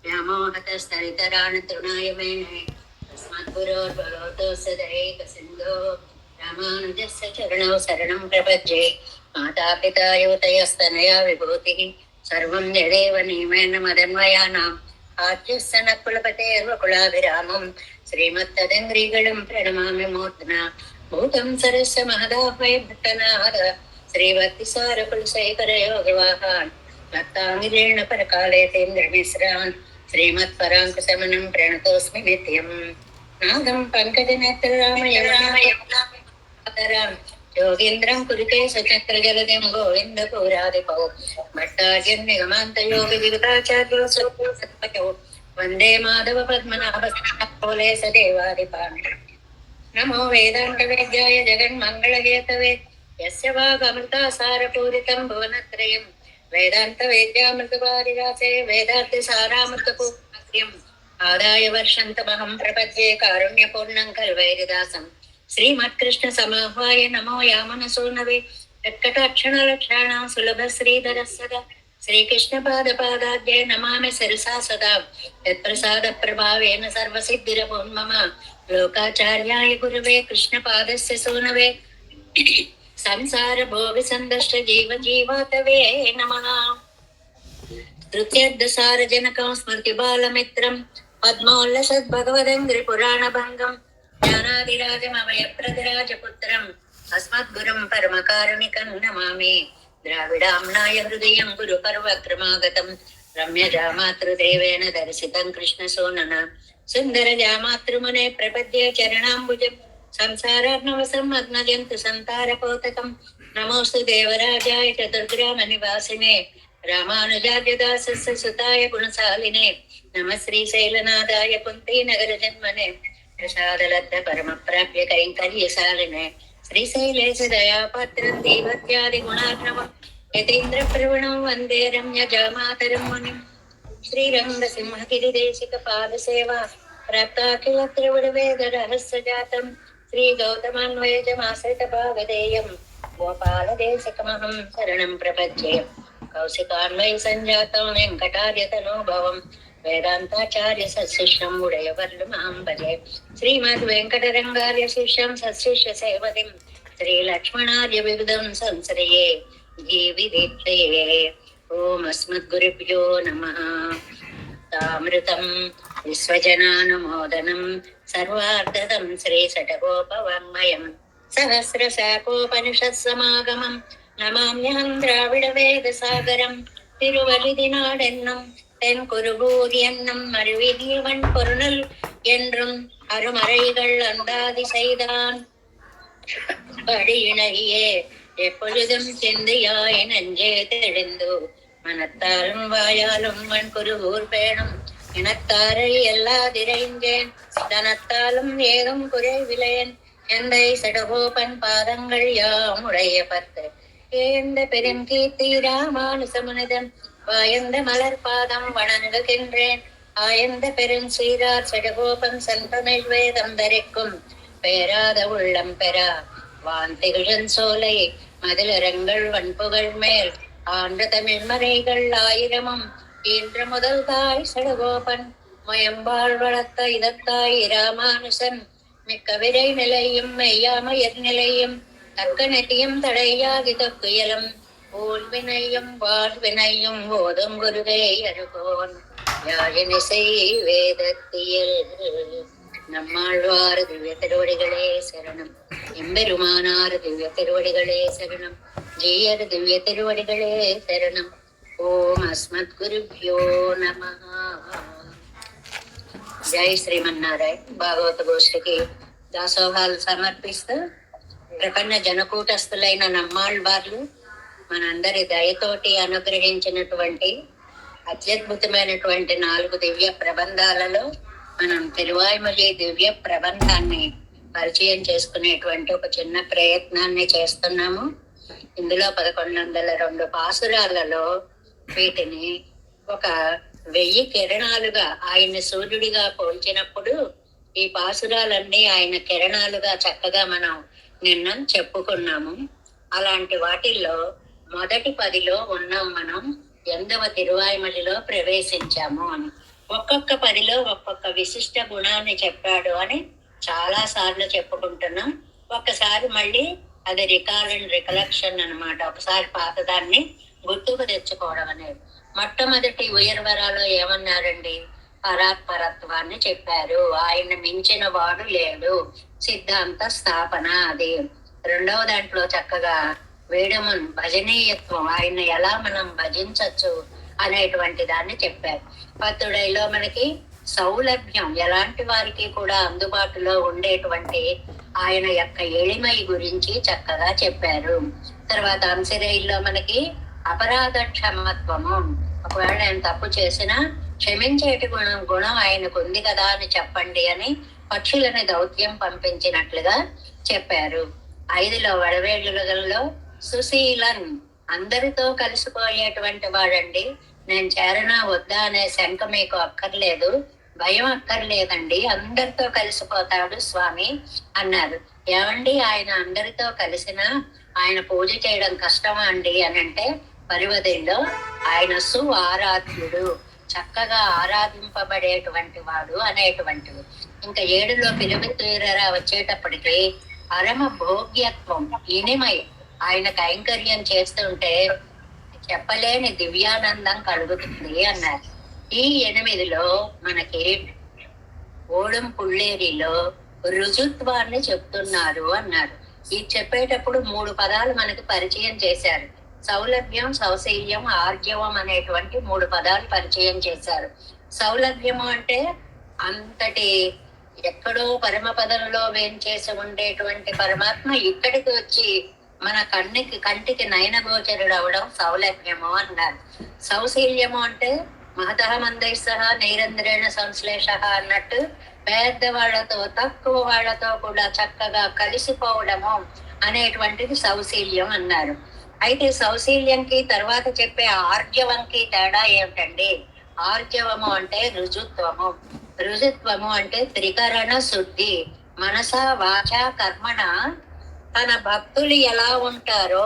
व्यामोहतस्तरितरान् तृणाय मेने तस्माद्गुरोर्भगवतोऽस्य दयैकसिन्धो रामानुजस्य चरणौ शरणं प्रपद्ये मातापिता युवतयस्तनया विभूतिः सर्वं यदेव नियमेन मदन्वयानाम् आद्यस्य न कुलपतेर्वकुलाभिरामं श्रीमत्तदङ्ग्रीगणं प्रणमामि मूर्ध्ना भूतं सरस्य महदाह्वय भट्टनाद श्रीभक्तिसारकुलशेखरयोगवाहान् भक्ताङ्गिरेण परकाले तेन्द्रमिश्रान् श्रीमत्पराङ्कुशमनं प्रणतोऽस्मि नित्यम् नादं पङ्कजनेत्ररामयमनामयम् योगीन्द्रं कुरुते सचक्रजलदिं गोविन्दपुरादिपौ भट्टार्यं निगमान्तयोगिजिगताचार्यो सत्पयो वन्दे माधव पद्मनाभोले सदेवादिपान् नमो वेदान्तवेद्याय जगन्मङ्गलहेतवे यस्य वागमृतासारपूरितं भुवनत्रयं वेदान्तवेद्यामृतवारिरासे वेदार्थसारामृतपूर्णम् आदाय वर्षन्तमहं प्रपद्ये कारुण्यपूर्णं कल्वैरिदासं श्रीमत्कृष्णसमाह्वाय नमो यामनसूनवे यत्कटाक्षणलक्षाणां सुलभश्रीधरः सदा श्रीकृष्णपादपादाद्ये नमामि शिरसा सदा यत्प्रसादप्रभावेन सर्वसिद्धिरभून् मम लोकाचार्याय गुरुवे कृष्णपादस्य सूनवे संसार भोग संदष्ट जीव जीवातवे नमः तृतीयदशारजनकं स्मृति बालमित्रं पद्मोल्लसद् भगवदङ्घ्रि पुराणभङ्गं ज्ञानादिराजमभयप्रदराजपुत्रम् अस्मद्गुरुं परमकारुणिकं नमामि द्राविडाम्नाय हृदयं गुरुपर्वक्रमागतं रम्यजामातृदेवेन दर्शितं कृष्णसूनन सुन्दरजामातृमुने प्रपद्ये चरणाम्बुजं संसारार्णवसम्मग्नजन्तु सन्तारपोतकं नमोऽस्तु देवराजाय चतुर्ग्रामनिवासिने रामानुजार्यदासस्य सुताय गुणशालिने नमः श्रीशैलनाथाय कुन्तीनगरजन्मने प्रसादलब्ध परमप्राप्य कैङ्कर्यशालिने श्रीशैलेश दयापात्रं देवत्यादिगुणार्णवं यतीन्द्रप्रवणं वन्दे रम्यजामातरं मुनिम् श्रीरङ्गसिंहगिरिदेशिकपादसेवा प्राप्ताखिलत्रिविडवेदरहस्यजातं श्रीगौतमान्वयजमाश्रितभागधेयं गोपालदेशिकमहं शरणं प्रपद्ये कौशिकान्वय सञ्जातं वेङ्कटार्यतनोभवं वेदान्ताचार्य सशिष्यं उडयवर्लुमां भजे श्रीमद्वेङ्कटरङ्गार्य शिष्यं सशिष्य सेवतिं श्रीलक्ष्मणार्य विविधं संश्रये जीविदीप्तये ओम अस्मद्गुरुभ्यो नमः तामृतं विश्वजनानुमोदनं सर्वार्थदं श्रीषटकोपवाङ्मयं सहस्रशाकोपनिषत्समागमं नमाम्यहं द्राविडवेदसागरं तिरुवलिदिनाडेन्नुं தென்குருகூர் என்னும் மறுவிதியவன் பொருணல் என்றும் அருமறைகள் அந்தாதி செய்தான் படியினையே எப்பொழுதும் சிந்தையாய் நெஞ்சே தெளிந்து மனத்தாலும் வாயாலும் மண் குருகூர் பேணும் இனத்தாரை எல்லாதிரைந்தேன் தனத்தாலும் ஏதும் குறைவிலேன் எந்தை சடகோபன் பாதங்கள் யாம் உடைய பத்து ஏந்த பெரும் கீர்த்தி ராமானுசமுனிதன் வாயந்த மலர் பாதம் வணங்குகின்றேன் ஆயந்த பெரும் சீரார் சடகோபன் செந்தமிழ் வேதம் தரிக்கும் பேராத உள்ளம் பெறா வாந்திகுழன் சோலை மதிலரங்கள் வன்புகள் மேல் ஆண்ட தமிழ் மறைகள் ஆயிரமும் ஈன்ற முதல் தாய் சடகோபன் முயம்பாள் வளர்த்த இதத்தாய் ராமானுசன் மிக்க விரை நிலையும் மெய்யாமயர் நிலையும் தக்க நெட்டியும் தடையாகி தொக்குயலும் ஊழ்வினையும் வாழ்வினையும் ஓதும் குருவே அருகோன் யாழினிசை வேதத்தியல் நம்மாழ்வார் திவ்ய திருவடிகளே சரணம் எம்பெருமானார் திவ்ய திருவடிகளே சரணம் ஜீயர் திவ்ய திருவடிகளே சரணம் ஓம் அஸ்மத் குருभ्यो நமः జై శ్రీమన్నారాయణ భాగవత గోష్ఠికి దాసోహాలు సమర్పిస్తూ ప్రపన్న జనకూటస్థులైన నమ్మాళ్వార్లు మనందరి దయతోటి అనుగ్రహించినటువంటి అత్యద్భుతమైనటువంటి 4 దివ్య ప్రబంధాలలో మనం తిరువాయ్మొഴി దివ్య ప్రబంధాన్ని పరిచయం చేసుకునేటువంటి ఒక చిన్న ప్రయత్నాన్ని చేస్తున్నాము. ఇందులో 1102 పాసురాలలో వీటిని ఒక 1000 కిరణాలుగా ఆయన సూర్యుడిగా పోల్చినప్పుడు ఈ పాసురాలన్నీ ఆయన కిరణాలుగా చక్కగా మనం నిన్న చెప్పుకున్నాము. అలాంటి వాటిల్లో మొదటి 10లో ఉన్నాం మనం. ఎందవ తిరువాయిమలిలో ప్రవేశించాము అని. ఒక్కొక్క పదిలో ఒక్కొక్క విశిష్ట గుణాన్ని చెప్పాడు అని చాలా సార్లు చెప్పుకుంటున్నాం. ఒక్కసారి మళ్ళీ అది రికలెక్షన్ అనమాట. ఒకసారి పాతదాన్ని గుర్తుకు తెచ్చుకోవడం అనేది. మొట్టమొదటి ఉయర్వరాలో ఏమన్నారండి? పరాత్పరత్వాన్ని చెప్పారు. ఆయన మించిన వాడు లేడు, సిద్ధాంత స్థాపన అది. రెండవ దాంట్లో చక్కగా వేడమున్ భజనీయత్వం, ఆయన ఎలా మనం భజించవచ్చు అనేటువంటి దాన్ని చెప్పారు. పత్తుడైలో మనకి సౌలభ్యం, ఎలాంటి వారికి కూడా అందుబాటులో ఉండేటువంటి ఆయన యొక్క ఎளிమై గురించి చక్కగా చెప్పారు. తర్వాత అంశరేయిలో మనకి అపరాధ క్షమత్వము, ఒకవేళ ఆయన తప్పు చేసినా క్షమించేటి గుణం ఆయనకు ఉంది కదా అని చెప్పండి అని పక్షులని దౌత్యం పంపించినట్లుగా చెప్పారు. 5లో వడవేళ్ళలో సుశీలన్, అందరితో కలిసిపోయేటువంటి వాడండి. నేను చేరనా వద్దా అనే శంక మీకు అక్కర్లేదు, భయం అక్కర్లేదండి, అందరితో కలిసిపోతాడు స్వామి అన్నారు. ఏమండి, ఆయన అందరితో కలిసినా ఆయన పూజ చేయడం కష్టమా అండి అని అంటే, పరివదిలో ఆయన ఆరాధ్యుడు, చక్కగా ఆరాధింపబడేటువంటి వాడు అనేటువంటివి. ఇంకా 7లో పిలుపుతీరరా వచ్చేటప్పటికి పరమ భోగ్యత్వం, ఇనిమై, ఆయన కైంకర్యం చేస్తుంటే చెప్పలేని దివ్యానందం కలుగుతుంది అన్నారు. ఈ 8లో మనకి ఓడం పుళ్ళేరిలో రుజుత్వాన్ని చెప్తున్నారు అన్నారు. ఈ చెప్పేటప్పుడు 3 పదాలు మనకి పరిచయం చేశారు. సౌలభ్యం, సౌశీల్యం, ఆర్జవం అనేటువంటి 3 పదాలు పరిచయం చేశారు. సౌలభ్యము అంటే అంతటి ఎక్కడో పరమపదంలో వేంచేసి ఉండేటువంటి పరమాత్మ ఇక్కడికి వచ్చి మన కంటికి నయనగోచరుడు అవడం సౌలభ్యము అన్నారు. సౌశీల్యము అంటే మహతః మందై సహా నైరంధ్రేణ సంశ్లేష అన్నట్టు పేదవాళ్లతో తక్కువ వాళ్లతో కూడా చక్కగా కలిసిపోవడము అనేటువంటిది సౌశీల్యం అన్నారు. అయితే సౌశీల్యంకి తర్వాత చెప్పే ఆర్జవంకి తేడా ఏమిటండి? ఆర్జవము అంటే రుజుత్వము, రుజుత్వము అంటే త్రికరణ శుద్ధి, మనస వాచ కర్మణ తన భక్తులు ఎలా ఉంటారో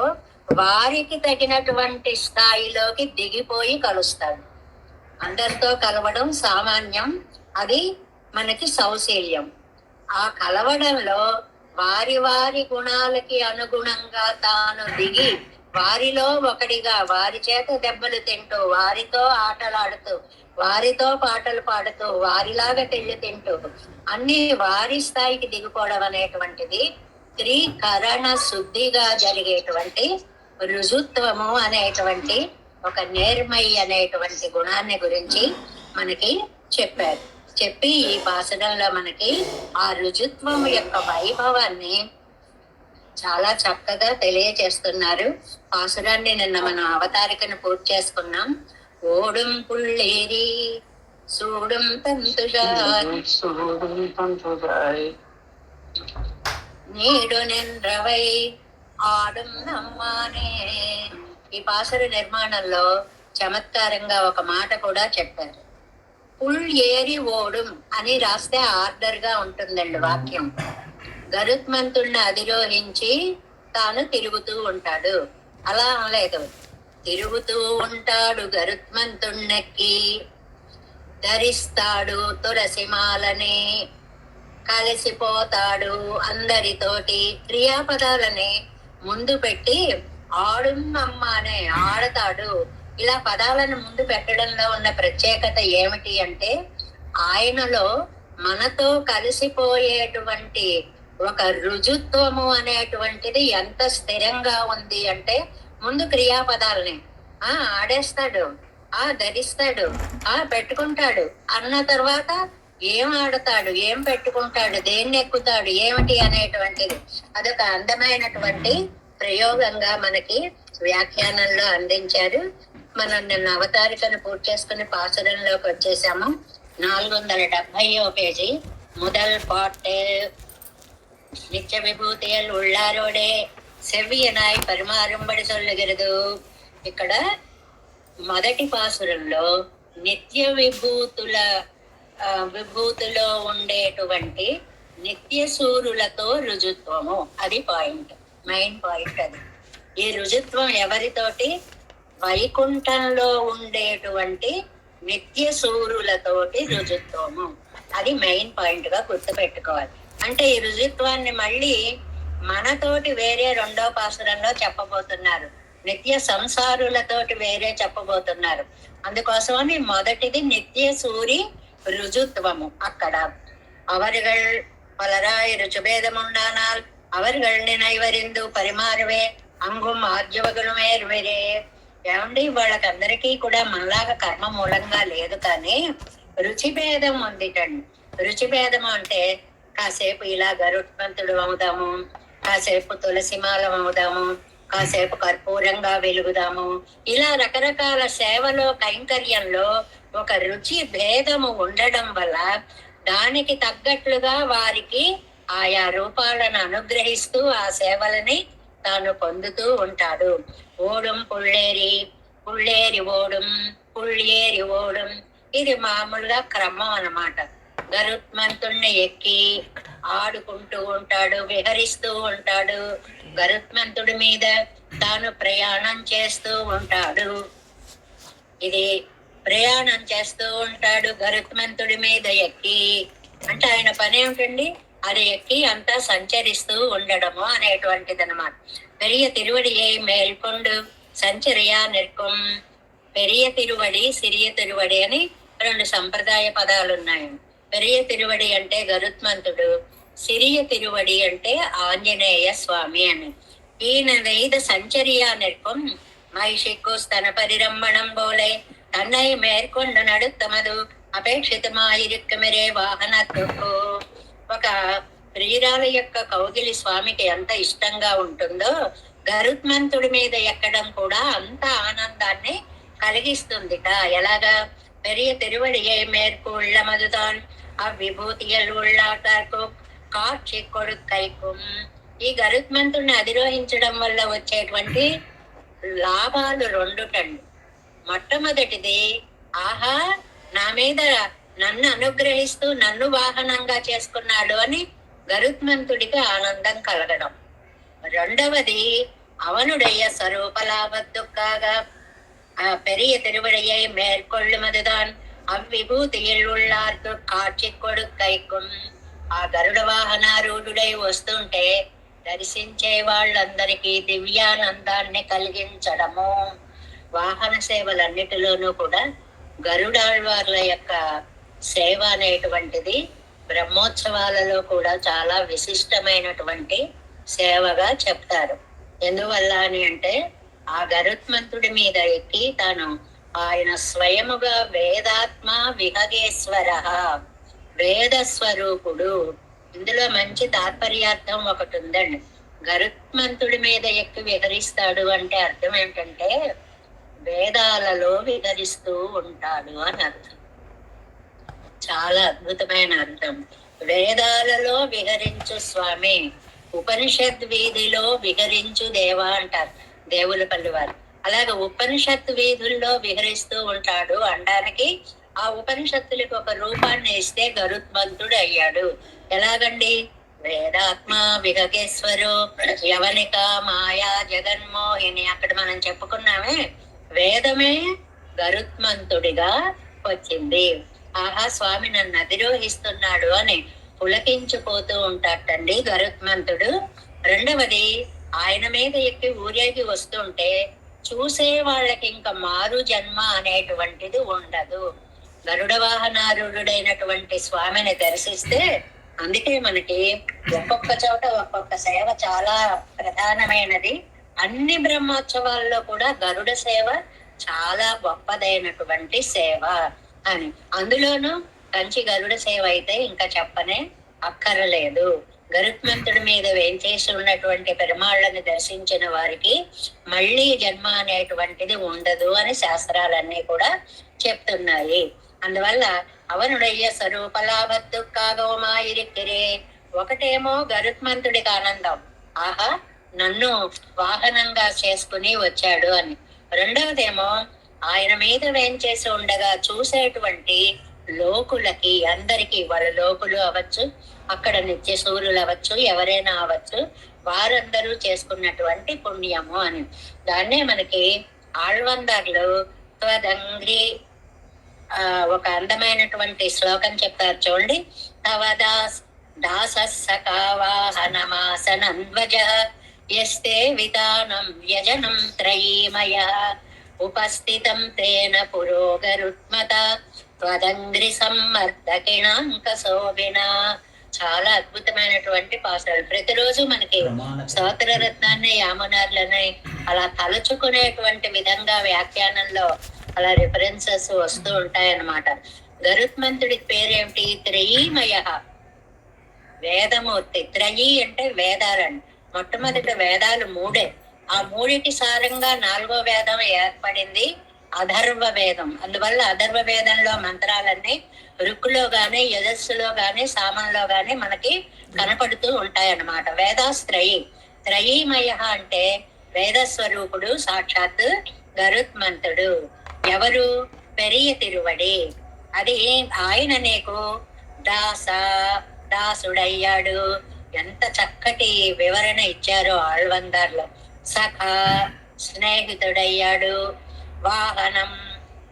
వారికి తగినటువంటి స్థాయిలోకి దిగిపోయి కలుస్తాడు. అందరితో కలవడం సామాన్యం, అది మనకి సౌశీల్యం. ఆ కలవడంలో వారి వారి గుణాలకి అనుగుణంగా తాను దిగి వారిలో ఒకడిగా, వారి చేత దెబ్బలు తింటూ, వారితో ఆటలాడుతూ, వారితో పాటలు పాడుతూ, వారిలాగా తెల్లి తింటూ అన్ని వారి స్థాయికి దిగిపోవడం అనేటువంటిది త్రికరణ శుద్ధిగా జరిగేటువంటి రుజుత్వము అనేటువంటి ఒక నేర్మై అనేటువంటి గుణాన్ని గురించి మనకి చెప్పారు. చెప్పి ఈ భాషణంలో మనకి ఆ రుజుత్వం యొక్క వైభవాన్ని చాలా చక్కగా తెలియచేస్తున్నారు. పాసురాన్ని నిన్న మనం అవతారికను పూర్తి చేసుకున్నాం. ఓడుం పుళ్ళేరి సూడుం తంతుజాయ్ నీడు నింద్రవై ఆడుం నమ్మానే. ఈ పాసుర నిర్మాణంలో చమత్కారంగా ఒక మాట కూడా చెప్పారు. పుల్ ఏరి ఓడుం అని రాస్తే ఆర్డర్ గా ఉంటుందండి వాక్యం. గరుత్మంతుణ్ణి అధిరోహించి తాను తిరుగుతూ ఉంటాడు, అలా అనలేదు. తిరుగుతూ ఉంటాడు గరుత్మంతుణ్ణెక్కి, ధరిస్తాడు తులసిమాలని, కలిసిపోతాడు అందరితోటి. క్రియాపదాలని ముందు పెట్టి ఆడుమ్మనే ఆడతాడు. ఇలా పదాలను ముందు పెట్టడంలో ఉన్న ప్రత్యేకత ఏమిటి అంటే, ఆయనలో మనతో కలిసిపోయేటువంటి ఒక రుజుత్వము అనేటువంటిది ఎంత స్థిరంగా ఉంది అంటే, ముందు క్రియాపదాలని ఆడేస్తాడు, ధరిస్తాడు, పెట్టుకుంటాడు అన్న తర్వాత ఏం ఆడతాడు, ఏం పెట్టుకుంటాడు, దేన్ని ఎక్కుతాడు, ఏమిటి అనేటువంటిది అదొక అందమైనటువంటి ప్రయోగంగా మనకి వ్యాఖ్యానంలో అందించారు. మనం నిన్న అవతారికను పూర్తి చేసుకుని పాసురంలోకి వచ్చేసాము. 470వ పేజీ முதல் பாட்டு. நிச்ச விபூதியில் உள்ளாரோடே செவ்விయనాయ్ పరిమారుంబడి சொல்லுகிறது. ఇక్కడ మొదటి పాసురంలో నిత్య విభూతిలో ఉండేటువంటి నిత్య సూరులతో రుజుత్వము, అది పాయింట్, మెయిన్ పాయింట్. అది ఈ రుజుత్వం ఎవరితోటి? వైకుంఠంలో ఉండేటువంటి నిత్య సూరులతోటి రుజుత్వము. అది మెయిన్ పాయింట్ గా గుర్తుపెట్టుకోవాలి. అంటే ఈ రుజుత్వాన్ని మళ్ళీ మనతోటి వేరే రెండో పాసురంలో చెప్పబోతున్నారు. నిత్య సంసారులతోటి వేరే చెప్పబోతున్నారు. అందుకోసమని మొదటిది నిత్య సూరి రుజుత్వము. అక్కడ அவர்கள் பலராய் ருச்சுபேதமுண்டானால் அவர்கள் நினைவறிந்து పరిమారవే అంగుం ఆద్యవగులమేర్వేరే. ఏమండి, వాళ్ళకందరికీ కూడా మనలాగా కర్మ మూలంగా లేదు, కానీ రుచిభేదం ఉందిటండి. రుచిభేదం అంటే కాసేపు ఇలా గరుత్మంతుడు అవుదాము, కాసేపు తులసిమాలం అవుదాము, కాసేపు కర్పూరంగా వెలుగుదాము. ఇలా రకరకాల సేవలో కైంకర్యంలో ఒక రుచి భేదము ఉండడం వల్ల దానికి తగ్గట్లుగా వారికి ఆయా రూపాలను అనుగ్రహిస్తూ ఆ సేవలని తాను పొందుతూ ఉంటాడు. ఓడం పుళ్ళేరి, పుళ్ళేరి ఓడం, పుళ్ళేరి ఓడం. ఇది మామూలుగా క్రమం అన్నమాట. గరుత్మంతుణ్ణి ఎక్కి ఆడుకుంటూ ఉంటాడు, విహరిస్తూ ఉంటాడు. గరుత్మంతుడి మీద తాను ప్రయాణం చేస్తూ ఉంటాడు. ఇది ప్రయాణం చేస్తూ ఉంటాడు గరుత్మంతుడి మీద ఎక్కి. అంటే ఆయన పని ఏమిటండి? అది ఎక్కి అంతా సంచరిస్తూ ఉండడము అనేటువంటిది అనమాట. పెరియ తిరువడియే మేల్కొండు సంచరియా నిర్కం. పెరియ తిరువడి, సిరియ తిరువడి అని రెండు సంప్రదాయ పదాలు ఉన్నాయి. పెరియ తిరువడి అంటే గరుత్మంతుడు, సిరియ తిరువడి అంటే ఆంజనేయ స్వామి అని. ఈయన వేద సంచరియా నిర్కం మహిషిక్కు స్తన పరిరమ్మణం బోలే తన్నై మేర్కొండు నడుత్తమదు అపేక్షితమాయిరిక్కమిరే వాహనత్తుకు. ఒక ప్రియురాల యొక్క కౌగిలి స్వామికి ఎంత ఇష్టంగా ఉంటుందో గరుత్మంతుడి మీద ఎక్కడం కూడా అంత ఆనందాన్ని కలిగిస్తుందిట. ఎలాగా? పెరియ తిరువడియే మేర్కు ఉళ్ళమదుతాన్ అవిభూతియల్ ఉళ్ళాటకు కాక్షి కొడుకైకు. ఈ గరుత్మంతుడిని అధిరోహించడం వల్ల వచ్చేటువంటి లాభాలు రెండుటండి. మొట్టమొదటిది, ఆహా నా మీద నన్ను అనుగ్రహిస్తూ నన్ను వాహనంగా చేసుకున్నాడు అని గరుత్మంతుడికి ఆనందం కలగడం. రెండవది, అవనుడయ్య స్వరూపలాభద్దుకాగా ఆ పెరియ తిరువడియై మేற்கொள்ளு మదుదాన్ అవిభూతిயில் உள்ளார்க்கு காட்சி கொடுக்கைக்கும். ఆ గరుడ వాహనారూఢుడై వస్తుంటే దర్శించే వాళ్ళందరికీ దివ్యానందాన్ని కలిగించడము. వాహన సేవలన్నిటిలోనూ కూడా గరుడాళ్వార్ల యొక్క సేవ అనేటువంటిది బ్రహ్మోత్సవాలలో కూడా చాలా విశిష్టమైనటువంటి సేవగా చెప్తారు. ఎందువల్ల అని అంటే ఆ గరుత్మంతుడి మీద ఎక్కి తాను ఆయన స్వయముగా వేదాత్మ విహగేశ్వర, వేద స్వరూపుడు. ఇందులో మంచి తాత్పర్యార్థం ఒకటి ఉందండి. గరుత్మంతుడి మీద ఎక్కి విహరిస్తాడు అంటే అర్థం ఏంటంటే వేదాలలో విహరిస్తూ ఉంటాడు అని అర్థం. చాలా అద్భుతమైన అర్థం. వేదాలలో విహరించు స్వామి, ఉపనిషత్ వీధిలో విహరించు దేవా అంటారు దేవులపల్లి వారు. అలాగే ఉపనిషత్ వీధుల్లో విహరిస్తూ ఉంటాడు అనడానికి ఆ ఉపనిషత్తులకు ఒక రూపాన్ని ఇస్తే గరుత్మంతుడు అయ్యాడు. ఎలాగండి? వేదాత్మ విహగేశ్వరు యవనిక మాయా జగన్మోహిని. అక్కడ మనం చెప్పుకున్నామే, వేదమే గరుత్మంతుడిగా వచ్చింది. ఆహా స్వామి నన్ను అధిరోహిస్తున్నాడు అని పులకించిపోతూ ఉంటాటండి గరుత్మంతుడు. రెండవది, ఆయన మీద ఎక్కి ఊరేగి వస్తుంటే చూసే వాళ్ళకి ఇంకా మారు జన్మ అనేటువంటిది ఉండదు. గరుడ వాహనారూఢుడైనటువంటి స్వామిని దర్శిస్తే, అందుకే మనకి ఒక్కొక్క చోట ఒక్కొక్క సేవ చాలా ప్రధానమైనది. అన్ని బ్రహ్మోత్సవాల్లో కూడా గరుడ సేవ చాలా గొప్పదైనటువంటి సేవ అని. అందులోనూ కంచి గరుడ సేవ అయితే ఇంకా చెప్పనే అక్కరలేదు. గరుత్మంతుడి మీద వేంచేసి ఉన్నటువంటి పెరుమాళ్ళని దర్శించిన వారికి మళ్ళీ జన్మ అనేటువంటిది ఉండదు అని శాస్త్రాలన్నీ కూడా చెప్తున్నాయి. అందువల్ల అవనుడయ్య స్వరూపలాభద్దుకాగోమాయిరిక్కిరే. ఒకటేమో గరుత్మంతుడికి ఆనందం, ఆహా నన్ను వాహనంగా చేసుకుని వచ్చాడు అని. రెండవదేమో ఆయన మీద వేంచేసి ఉండగా చూసేటువంటి లోకులకి అందరికీ, వాళ్ళ లోకులు అవ్వచ్చు, అక్కడ నిత్య సూర్యులు అవ్వచ్చు, ఎవరైనా అవ్వచ్చు, వారందరూ చేసుకున్నటువంటి పుణ్యము అని. దాన్నే మనకి ఆళ్వందార్లు త్వదంగ్రి ఒక అందమైనటువంటి శ్లోకం చెప్తారు చూడండి. తవదాస్ దాససకావాహనమాసనంధ్వజ యస్తే వితానం వ్యజనం త్రయీమయ ఉపస్థితం తేన పురోగరుత్మత త్వదంగ్రి సమ్మర్దకిణాంక శోభిన. చాలా అద్భుతమైనటువంటి పాసలు. ప్రతిరోజు మనకి స్తోత్రరత్నాన్ని యామునార్లని అలా తలుచుకునేటువంటి విధంగా వ్యాఖ్యానంలో అలా రిఫరెన్సెస్ వస్తూ ఉంటాయన్నమాట. గరుత్మంతుడి పేరేమిటి? త్రయీమయ, వేదమూర్తి. త్రయీ అంటే వేదాలండి. మొట్టమొదటి వేదాలు మూడే. ఆ మూడిటి సారంగా 4వ వేదం ఏర్పడింది, అధర్వ వేదం. అందువల్ల అధర్వ వేదంలో మంత్రాలన్నీ ఋక్కులో గాని, యజస్సులో గాని, సామంలో గాని మనకి కనపడుతూ ఉంటాయన్నమాట. వేదాస్త్రయీ. త్రయీమయ అంటే వేదస్వరూపుడు సాక్షాత్ గరుత్మంతుడు. ఎవరు? పెరియ తిరువడి. అది ఆయన నీకు దాసుడయ్యాడు. ఎంత చక్కటి వివరణ ఇచ్చారో ఆళ్వందార్లో. సఖ, స్నేహితుడయ్యాడు.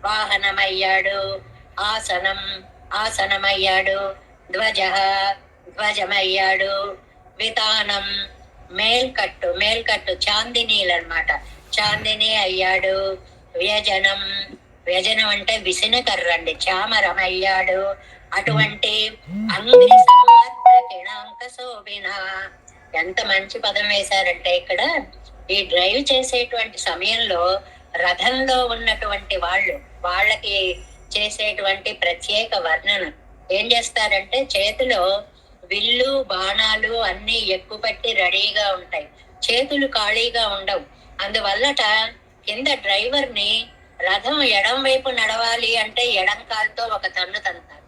వాహనమయ్యాడు. ఆసనమయ్యాడు. ధ్వజమయ్యాడు. వితానం, మేల్కట్టు చాందినీలన్నమాట. చాందిని అయ్యాడు. వ్యజనం అంటే విసినకర్ర అండి. చామరమయ్యాడు. అటువంటి అంగ్రి కిణాంక శోభిన. ఎంత మంచి పదం వేశారంటే ఇక్కడ ఈ డ్రైవ్ చేసేటువంటి సమయంలో రథంలో ఉన్నటువంటి వాళ్ళకి చేసేటువంటి ప్రత్యేక వర్ణన ఏం చేస్తారంటే, చేతిలో విల్లు బాణాలు అన్ని ఎక్కుపెట్టి రెడీగా ఉంటాయి. చేతులు ఖాళీగా ఉండవు. అందువల్లట కింద డ్రైవర్ ని రథం ఎడం వైపు నడవాలి అంటే ఎడం కాలుతో ఒక తన్ను తంతారు,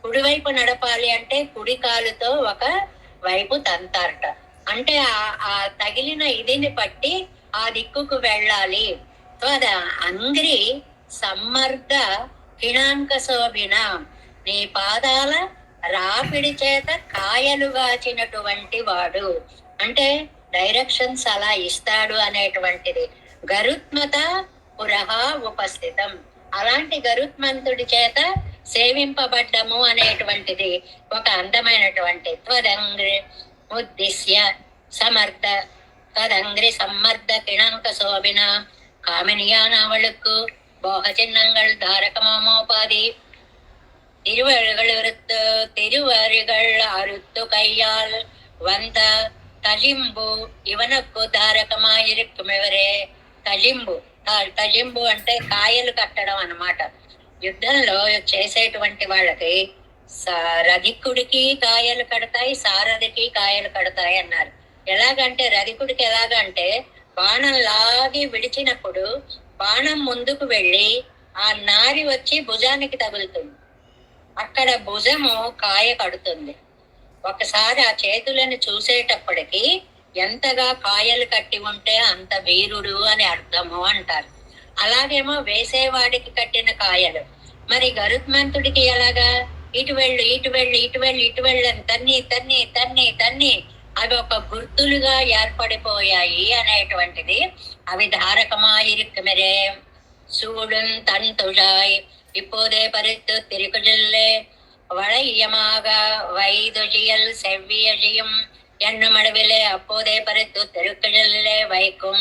కుడివైపు నడపాలి అంటే కుడి కాలుతో ఒక వైపు తంతారట. అంటే ఆ తగిలిన ఇదిని పట్టి ఆ దిక్కుకు వెళ్ళాలి. అంగ్రి సమ్మర్ద కిణాంక శోభిన. నీ పాదాల రాపిడి చేత కాయలు గాచినటువంటి వాడు. అంటే డైరెక్షన్స్ అలా ఇస్తాడు అనేటువంటిది. గరుత్మత పురహ ఉపస్థితం. అలాంటి గరుత్మంతుడి చేత సేవింపబడ్డము అనేటువంటిది ఒక అందమైనటువంటి. త్వదంగ్రి ఉద్దిశ్య సమర్థ త్వదంగ్రి సమ్మర్ద కిణంక శోభిన காமனியானவளுக்கு போக சின்னங்கள் தாரகமாமோபாதி திருவருகள் அறுத்து கையால் வந்த తజింబు ఇవనకు ధారకమాయిరుక్కుం ఎవరే? తజింబు అంటే కాయలు కట్టడం అన్నమాట. యుద్ధంలో చేసేటువంటి వాళ్ళకి రధికుడికి కాయలు కడతాయి, సారథికి కాయలు కడతాయి అన్నారు. ఎలాగంటే రధికుడికి ఎలాగంటే బాణం లాగి విడిచినప్పుడు బాణం ముందుకు వెళ్ళి ఆ నారి వచ్చి భుజానికి తగులుతుంది. అక్కడ భుజము కాయ కడుతుంది. ఒకసారి ఆ చేతులను చూసేటప్పటికి ఎంతగా కాయలు కట్టి ఉంటే అంత వీరుడు అని అర్థము అంటారు. అలాగేమో వేసేవాడికి కట్టిన కాయలు. మరి గరుత్మంతుడికి ఎలాగా? ఇటు వెళ్ళు అని తన్ని అవి ఒక గుర్తులుగా ఏర్పడిపోయాయి అనేటువంటిది. అవి ధారకమాయిరుక్కుమెరే சூடுன் தன் துழாய் இப்போதே பறித்து திருக்குஜல்லே வளையமாக வைதுஜியல் செவ்வியஜியும் ఎన్నుమడవిలే అప్పోదే పరిత్తు తిరుకుజలిలే వైకుం.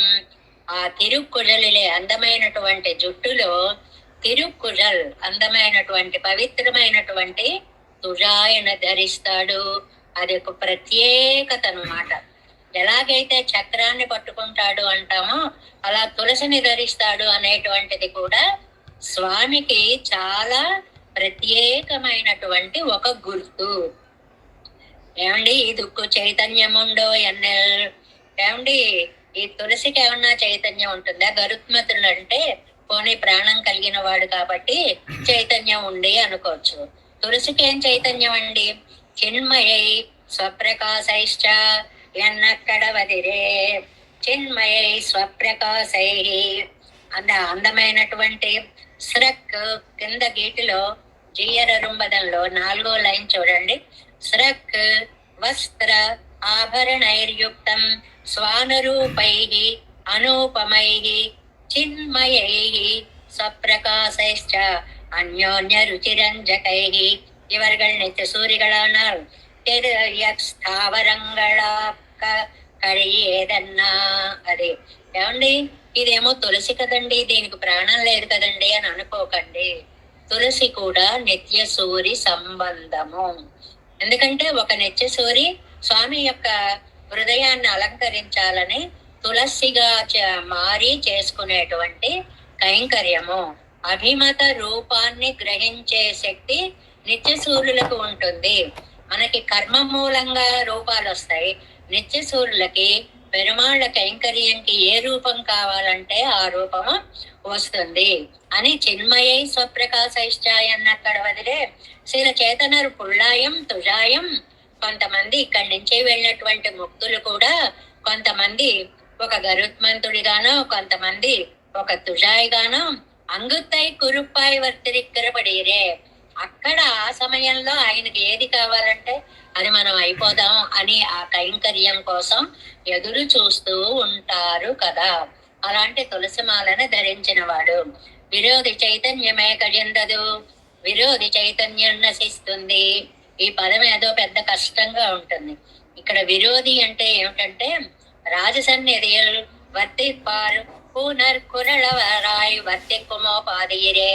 ఆ తిరుక్కుజలిలే అందమైనటువంటి జుట్టులో తిరుక్కుజల్ అందమైనటువంటి పవిత్రమైనటువంటి తుజాయన ధరిస్తాడు. అది ఒక ప్రత్యేకత అన్నమాట. ఎలాగైతే చక్రాన్ని పట్టుకుంటాడు అంటామో అలా తులసిని ధరిస్తాడు అనేటువంటిది కూడా స్వామికి చాలా ప్రత్యేకమైనటువంటి ఒక గుర్తు. ఏమండి ఈ దుక్కు చైతన్యముండో ఎన్నెల్. ఏమండి ఈ తులసికి ఏమన్నా చైతన్యం ఉంటుందా? గరుత్మంతుడు అంటే పోనీ ప్రాణం కలిగిన వాడు కాబట్టి చైతన్యం ఉంది అనుకోవచ్చు. తులసికి ఏం చైతన్యం అండి? చిన్మయై స్వప్రకాశైశ్చ ఎన్నక్కడ వదిరే చిన్మయై స్వప్రకాశై. అందమైనటువంటి స్రక్ కింద గీటిలో జీయర రుంబదంలో 4వ లైన్ చూడండి. స్రక్ వస్త్ర ఆభరణైర్యుక్తం స్వానురూపై అనూపమై చిన్మయైః സ്വപ്രകാശൈശ്ച അന്യോന്യ രുചിരഞ്ജകൈഃ. ഇവർകൾ നിത്യസൂരികളാണ്. స్థావరంగళ కలియేదన్నా. అది ఏమండి, ఇదేమో తులసి కదండి, దీనికి ప్రాణం లేదు కదండి అని అనుకోకండి. తులసి కూడా నిత్య సూరి సంబంధము. ఎందుకంటే ఒక నిత్య సూరి స్వామి యొక్క హృదయాన్ని అలంకరించాలని తులసిగా మారి చేసుకునేటువంటి కైంకర్యము. అభిమత రూపాన్ని గ్రహించే శక్తి నిత్య సూర్యులకు ఉంటుంది. మనకి కర్మ మూలంగా రూపాలు వస్తాయి. నిత్య సూర్యులకి పెరుమాళ్ళ కైంకర్యంకి ఏ రూపం కావాలంటే ఆ రూపము వస్తుంది అని చిన్మయై స్వప్రకాశైశ్చాయ అన్నక్కడ వదిలే శీల చేతనరు పుళ్ళాయం తుజాయం. కొంతమంది ఇక్కడి నుంచి వెళ్ళినటువంటి ముక్తులు కూడా కొంతమంది ఒక గరుత్మంతుడిగానో, కొంతమంది ఒక తుజాయిగానో అంగుత్తై కురుప్పాయి వర్తిరిక్కరపడిరే. అక్కడ ఆ సమయంలో ఆయనకి ఏది కావాలంటే అది మనం అయిపోదాం అని ఆ కైంకర్యం కోసం ఎదురు చూస్తూ ఉంటారు కదా. అలాంటి తులసిమాలను ధరించిన వాడు. విరోధి చైతన్యమే కజందదు, విరోధి చైతన్యం నశిస్తుంది. ఈ పదం ఏదో పెద్ద కష్టంగా ఉంటుంది. ఇక్కడ విరోధి అంటే ఏమిటంటే రాజసన్నిధియల్ వర్తిప్పారు పునర్కురళవరాయ్ వర్తిక్కుమోపాదిరే.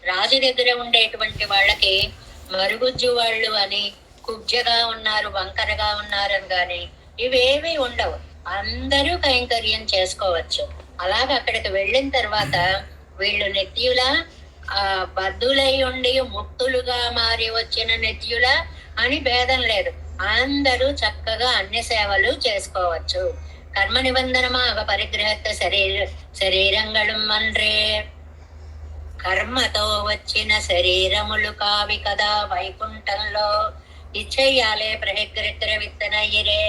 రాజు దగ్గర ఉండేటువంటి వాళ్ళకి మరుగుజ్జు వాళ్ళు అని, కుబ్జగా ఉన్నారు, వంకరగా ఉన్నారు అని కానీ ఇవేవి ఉండవు. అందరూ కైంకర్యం చేసుకోవచ్చు. అలాగే అక్కడికి వెళ్ళిన తర్వాత వీళ్ళు నిత్యుల బద్ధులై ఉండి ముక్తులుగా మారి వచ్చిన నిత్యుల అని భేదం లేదు. అందరూ చక్కగా అన్ని సేవలు చేసుకోవచ్చు. కర్మ నిబంధనమాగ పరిగ్రహత శరీరంగళం మన్రే. కర్మతో వచ్చిన శరీరములు కావి కదా వైకుంఠంలో. ఇచ్చేయాలే ప్రహిగ్రగ్ర విత్తనయ్యరే.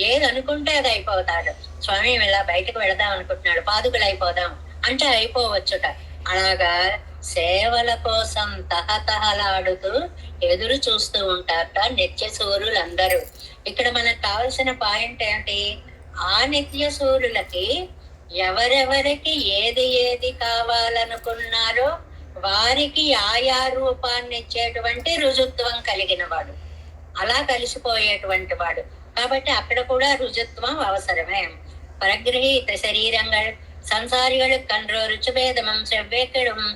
ఏది అనుకుంటే అది అయిపోతాడు. స్వామి ఇలా బయటకు వెళదాం అనుకుంటున్నాడు, పాదుకులు అయిపోదాం అంటే అయిపోవచ్చుట. అలాగా సేవల కోసం తహతహలాడుతూ ఎదురు చూస్తూ ఉంటారట నిత్య సూర్యులందరూ. ఇక్కడ మనకు కావలసిన పాయింట్ ఏంటి? ఆ నిత్య సూర్యులకి ఎవరెవరికి ఏది ఏది కావాలనుకున్నారో వారికి ఆయా రూపాన్ని ఇచ్చేటువంటి రుజుత్వం కలిగిన వాడు, అలా కలిసిపోయేటువంటి వాడు. కాబట్టి అక్కడ కూడా రుజుత్వం అవసరమే. పరగ్రహీత శరీరంగా సంసారిகளுக்கு கன்றோ ருச்சுபேதமும் செவ்வேக்கெடும்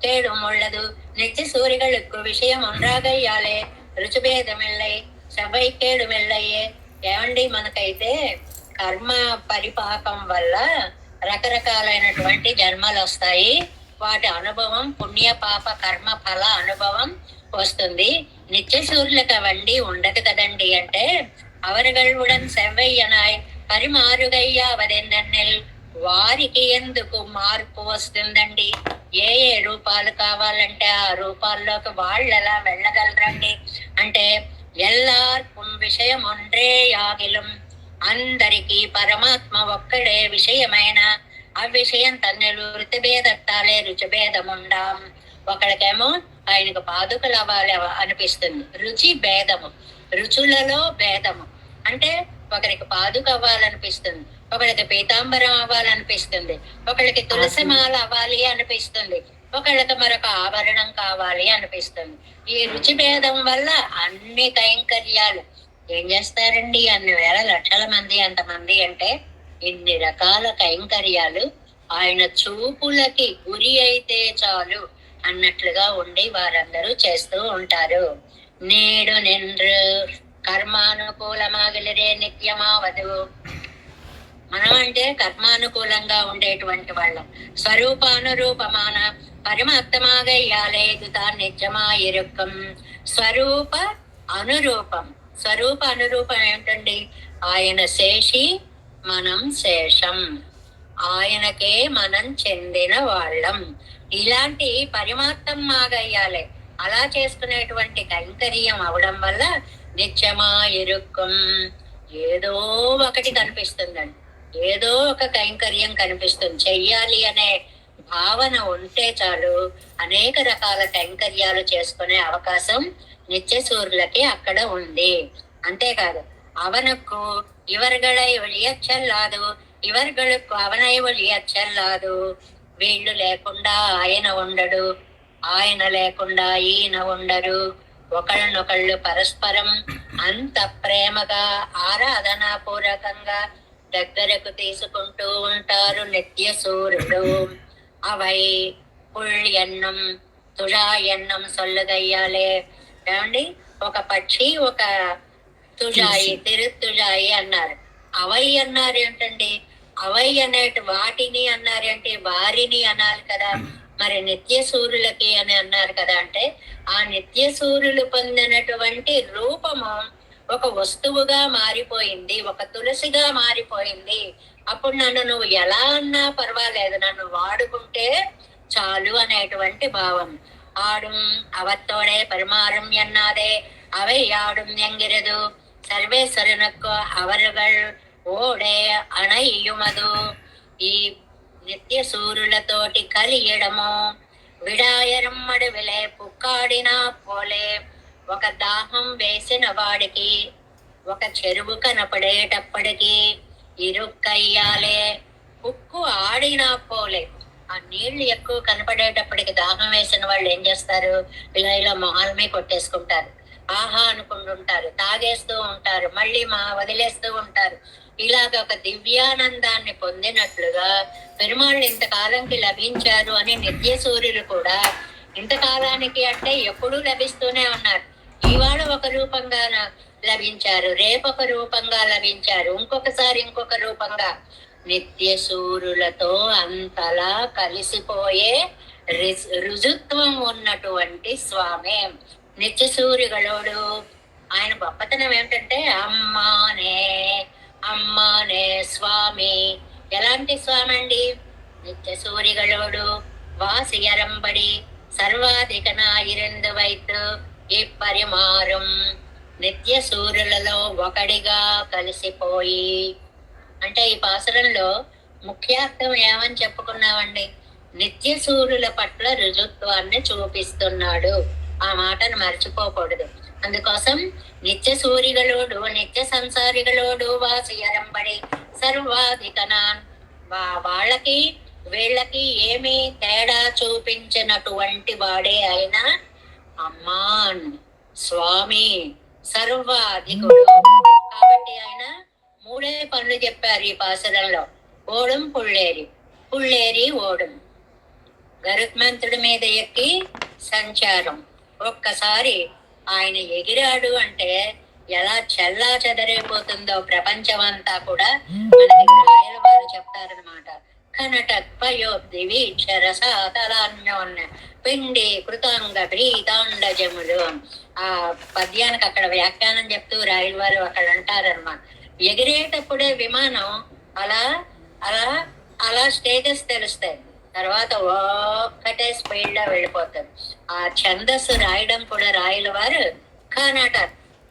கேடும் உள்ளது. நித்திய சூரிகளுக்கு விஷயம் ஒன்றாగయ్యాలే రుచుభేదమిల్లై సెవ్వై కేడుమిల్లయ్యే. ఏమండి, మనకైతే కర్మ పరిపాకం వల్ల రకరకాలైనటువంటి జన్మలు వస్తాయి. వాటి అనుభవం పుణ్య పాప కర్మ ఫల అనుభవం వస్తుంది. నిత్య సూర్యులకు అవండి ఉండదు కదండి. అంటే అవరుగళ్ళుడన్ సెవ్వయ్యనాయ్ పరిమారుగయ్యావదెన్నెల్. వారికి ఎందుకు మార్పు వస్తుందండి? ఏ ఏ రూపాలు కావాలంటే ఆ రూపాల్లోకి వాళ్ళు ఎలా వెళ్ళగలరండి? అంటే ఎల్లార్కుం విషయం ఒండ్రే యాగిలం. అందరికీ పరమాత్మ ఒక్కడే విషయమైన అవిషయం తన్నులు రుచిభేదత్తాలే రుచిభేదముండాం. ఒకళ్ళకేమో ఆయనకు పాదుకలు అవ్వాలి అనిపిస్తుంది, రుచి భేదము, రుచులలో భేదము. అంటే ఒకరికి పాదుక అవ్వాలనిపిస్తుంది, ఒకళ్ళకి పీతాంబరం అవ్వాలనిపిస్తుంది, ఒకళ్ళకి తులసిమాల అవ్వాలి అనిపిస్తుంది, ఒకళ్ళకి మరొక ఆభరణం కావాలి అనిపిస్తుంది. ఈ రుచి భేదం వల్ల అన్ని కైంకర్యాలు ఏం చేస్తారండి? అన్ని వేల లక్షల మంది, అంతమంది అంటే ఇన్ని రకాల కైంకర్యాలు ఆయన చూపులకి గురి అయితే చాలు అన్నట్లుగా ఉండి వారందరూ చేస్తూ ఉంటారు. నేడు నిండ్రు కర్మానుకూలమాగలిరే నిత్యమావదు. మనం అంటే కర్మానుకూలంగా ఉండేటువంటి వాళ్ళం. స్వరూపానురూపమాన పరమాత్మాగయ్యాలేదు తాను నిత్యమాయిరుక్కం. స్వరూప అనురూపం. స్వరూప అనురూపం ఏమిటండి? ఆయన శేషి, మనం శేషం, ఆయనకే మనం చెందిన వాళ్ళం. ఇలాంటి పరమాత్మాగయ్యాలే అలా చేసుకునేటువంటి కైంకర్యం అవడం వల్ల నిత్యమా ఇరుక్కం. ఏదో ఒకటి కనిపిస్తుందండి, ఏదో ఒక కైంకర్యం కనిపిస్తుంది. చెయ్యాలి అనే భావన ఉంటే చాలు అనేక రకాల కైంకర్యాలు చేసుకునే అవకాశం నిత్య సూర్యులకి అక్కడ ఉంది. అంతేకాదు అవనకు ఇవర్గళై ఒழிయచ్చల్లాదు, ఇవర్గళకు అవనై ఒழிయచ్చల్లాదు. వీళ్ళు లేకుండా ఆయన ఉండడు, ఆయన లేకుండా ఈయన ఉండరు. ఒకళ్ళనొకళ్ళు పరస్పరం అంత ప్రేమగా ఆరాధనా పూర్వకంగా దగ్గరకు తీసుకుంటూ ఉంటారు నిత్య సూర్యుడు. అవై పుళ్ళెన్నం తుళాయన్నం సొల్లుగయ్యాలే. ఏమండి, ఒక పక్షి ఒక తుజాయి తిరుత్తుజాయి అన్నారు. అవై అన్నారు ఏంటండి? అవై అనేటి వాటిని అన్నారంటే వారిని అనాలి కదా. మరి నిత్య సూర్యులకి అని అన్నారు కదా. అంటే ఆ నిత్య సూర్యులు పొందినటువంటి రూపము ఒక వస్తువుగా మారిపోయింది, ఒక తులసిగా మారిపోయింది. అప్పుడు నన్ను నువ్వు ఎలా అన్నా పర్వాలేదు, నన్ను వాడుకుంటే చాలు అనేటువంటి భావం. ఆడుం అవత్తోడే పరిమారం ఎన్నాదే అவை யாடும் என்கிறது సర్వేశ్వరునకు అవరుగల్ ఓడే అణయ్యుమదు. ఈ నిత్య సూర్యులతోటి కలియడము విడాయరమ్మడి విలే పుక్కాడినా పోలే. ఒక దాహం వేసిన వాడికి ఒక చెరువు కనపడేటప్పటికి ఇరుక్కయ్యాలే. ఉక్కు ఆడినా పోలే. ఆ నీళ్లు ఎక్కువ కనపడేటప్పటికి దాహం వేసిన వాళ్ళు ఏం చేస్తారు? ఇలా ఇలా మొహాలమే కొట్టేసుకుంటారు, ఆహా అనుకుంటుంటారు, తాగేస్తూ ఉంటారు, మళ్ళీ వదిలేస్తూ ఉంటారు. ఇలాగ ఒక దివ్యానందాన్ని పొందినట్లుగా పెరుమాళ్ళు ఇంతకాలంకి లభించారు అని నిత్య సూర్యులు కూడా ఇంతకాలానికి అంటే ఎప్పుడూ లభిస్తూనే ఉన్నారు. ఇవాళ ఒక రూపంగా లభించారు, రేపొక రూపంగా లభించారు, ఇంకొకసారి ఇంకొక రూపంగా. నిత్య సూర్యులతో అంతలా కలిసిపోయే రుజుత్వం ఉన్నటువంటి స్వామి నిత్య సూర్యుగలోడు. ఆయన గొప్పతనం ఏమిటంటే అమ్మానే అమ్మానే స్వామి. ఎలాంటి స్వామి అండి? నిత్య సూర్యుగలోడు వాసియరంబడి సర్వాధికనాయిరెందు వైతు ఈ పరిమారం. నిత్య సూర్యులలో ఒకడిగా కలిసిపోయి. అంటే ఈ పాసురంలో ముఖ్యార్థం ఏమని చెప్పుకున్నామండి? నిత్య సూర్యుల పట్ల రుజుత్వాన్ని చూపిస్తున్నాడు. ఆ మాటను మర్చిపోకూడదు. అందుకోసం నిత్య సూర్యుగలోడు నిత్య సంసారిగలోడు వాసియరంబడి సర్వాధికనాన్. వాళ్ళకి వీళ్ళకి ఏమీ తేడా చూపించినటువంటి వాడే అయినా అమ్మాన్ స్వామి సర్వాధికుడు. కాబట్టి ఆయన మూడే పనులు చెప్పారు ఈ పాసురంలో. ఓడం పుళ్ళేరి, పుళ్ళేరి ఓడం. గరుత్మంతుడి మీద ఎక్కి సంచారం. ఒక్కసారి ఆయన ఎగిరాడు అంటే ఎలా చెల్లా చెదరైపోతుందో ప్రపంచం అంతా కూడా మనకి రాయల వారు చెప్తారనమాట. కనటత్పయోబ్దివి చరసాతలాన్యోన్న పిండి కృతాంగ ప్రీతాండజములు. ఆ పద్యానికి అక్కడ వ్యాఖ్యానం చెప్తూ రాయల వారు అక్కడ అంటారనమాట. ఎగిరేటప్పుడే విమానం అలా అలా అలా స్టేజెస్ తెలుస్తాయి, తర్వాత ఒక్కటే స్పీడ్ లో వెళ్ళిపోతుంది. ఆ ఛందస్సు రాయడం కూడా రాయల వారు కనట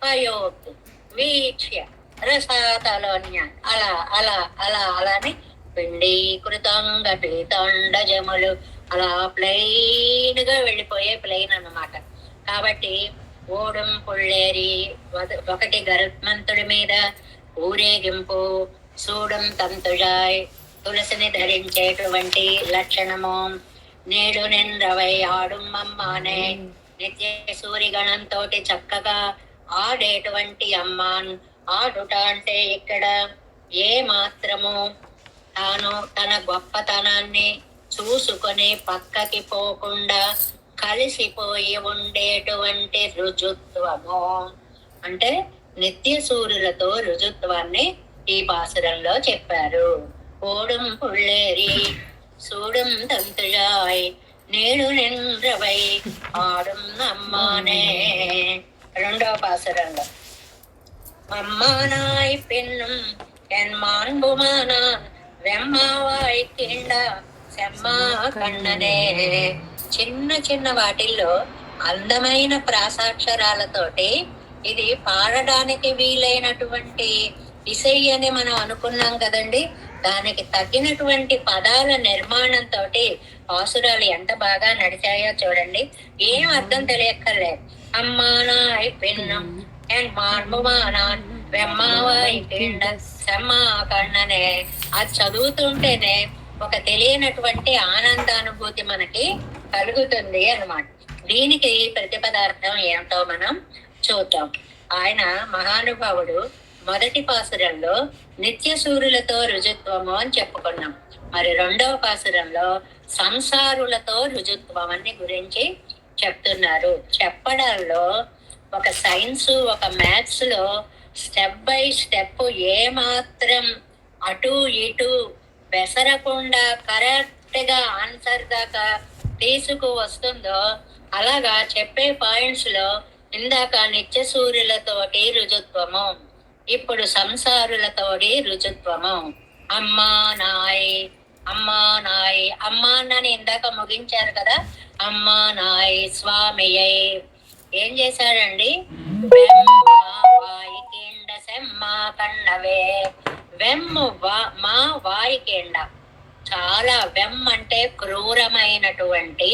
పయోక్తి వీక్ష్య రసాతలోన్య అలా అలా అలా అలాని పిండీకృతంగా పీతాండజములు అలా ప్లెయిన్ గా వెళ్ళిపోయే ప్లెయిన్ అన్నమాట. కాబట్టి ఓడం పుళ్ళేరి ఒకటి గరుత్మంతుడి మీద ఊరేగింపు, సూడం తంతుజాయ్ తులసిని ధరించేటువంటి లక్షణము. నేడు నింద్రవై ఆడుమ్మమ్మానే నిత్య సూర్యగణంతో చక్కగా ఆడేటువంటి అమ్మాన్. ఆడుట అంటే ఇక్కడ ఏ మాత్రము తాను తన గొప్పతనాన్ని చూసుకొని పక్కకి పోకుండా కలిసిపోయి ఉండేటువంటి రుజుత్వము. అంటే నిత్య సూర్యులతో రుజుత్వాన్ని ఈ పాసురంలో చెప్పారు. ఓడం పుళ్ళేరి సూడం తంతుజాయ్ నేడు నింద్రవై ఆడుం అమ్మానే. రెండవ పాసురంలో అమ్మానాయ్ పిన్నుం ఎన్ మాన్బుమానాన్ వెమ్మావాయ్ కిండ సెమ్మా కన్ననే. చిన్న చిన్న వాటిల్లో అందమైన ప్రాసాక్షరాలతోటి ఇది పాడడానికి వీలైనటువంటి ఇసై అని మనం అనుకున్నాం కదండి. దానికి తగ్గినటువంటి పదాల నిర్మాణంతో పాసురాలు ఎంత బాగా నడిచాయో చూడండి. ఏం అర్థం తెలియక్కర్లేదు. అమ్మానాయ్ పిన్నం అండ్ మార్ముమానాన్ వెమ్మావాయ్ కిండ సెమ్మా కన్ననే. అది చదువుతుంటేనే ఒక తెలియనటువంటి ఆనందానుభూతి మనకి కలుగుతుంది అన్నమాట. దీనికి ప్రతిపదార్థం ఏమిటో మనం చూద్దాం. ఆయన మహానుభావుడు మొదటి పాసురంలో నిత్య సూర్యులతో రుజుత్వము అని చెప్పుకున్నాం. మరి రెండవ పాసురంలో సంసారులతో రుజుత్వం అని గురించి చెప్తున్నారు. చెప్పడంలో ఒక సైన్స్, ఒక మ్యాథ్స్ లో స్టెప్ బై స్టెప్ ఏ మాత్రం అటు ఇటు బెసరకుండా కరెక్ట్ గా ఆన్సర్ దాకా తీసుకు వస్తుందో అలాగా చెప్పే పాయింట్స్ లో ఇందాక నిత్య సూర్యులతోటి రుజుత్వము, ఇప్పుడు సంసారులతోటి రుజుత్వము. అమ్మా నాయ్ అమ్మా నాయ్, అమ్మా అని ఇందాక ముగించారు కదా. అమ్మా నాయ్ స్వామియై ఏం చేశారండి? కన్నవే వెమ్ము మా వాయికేండ. చాలా వెమ్ అంటే క్రూరమైనటువంటి,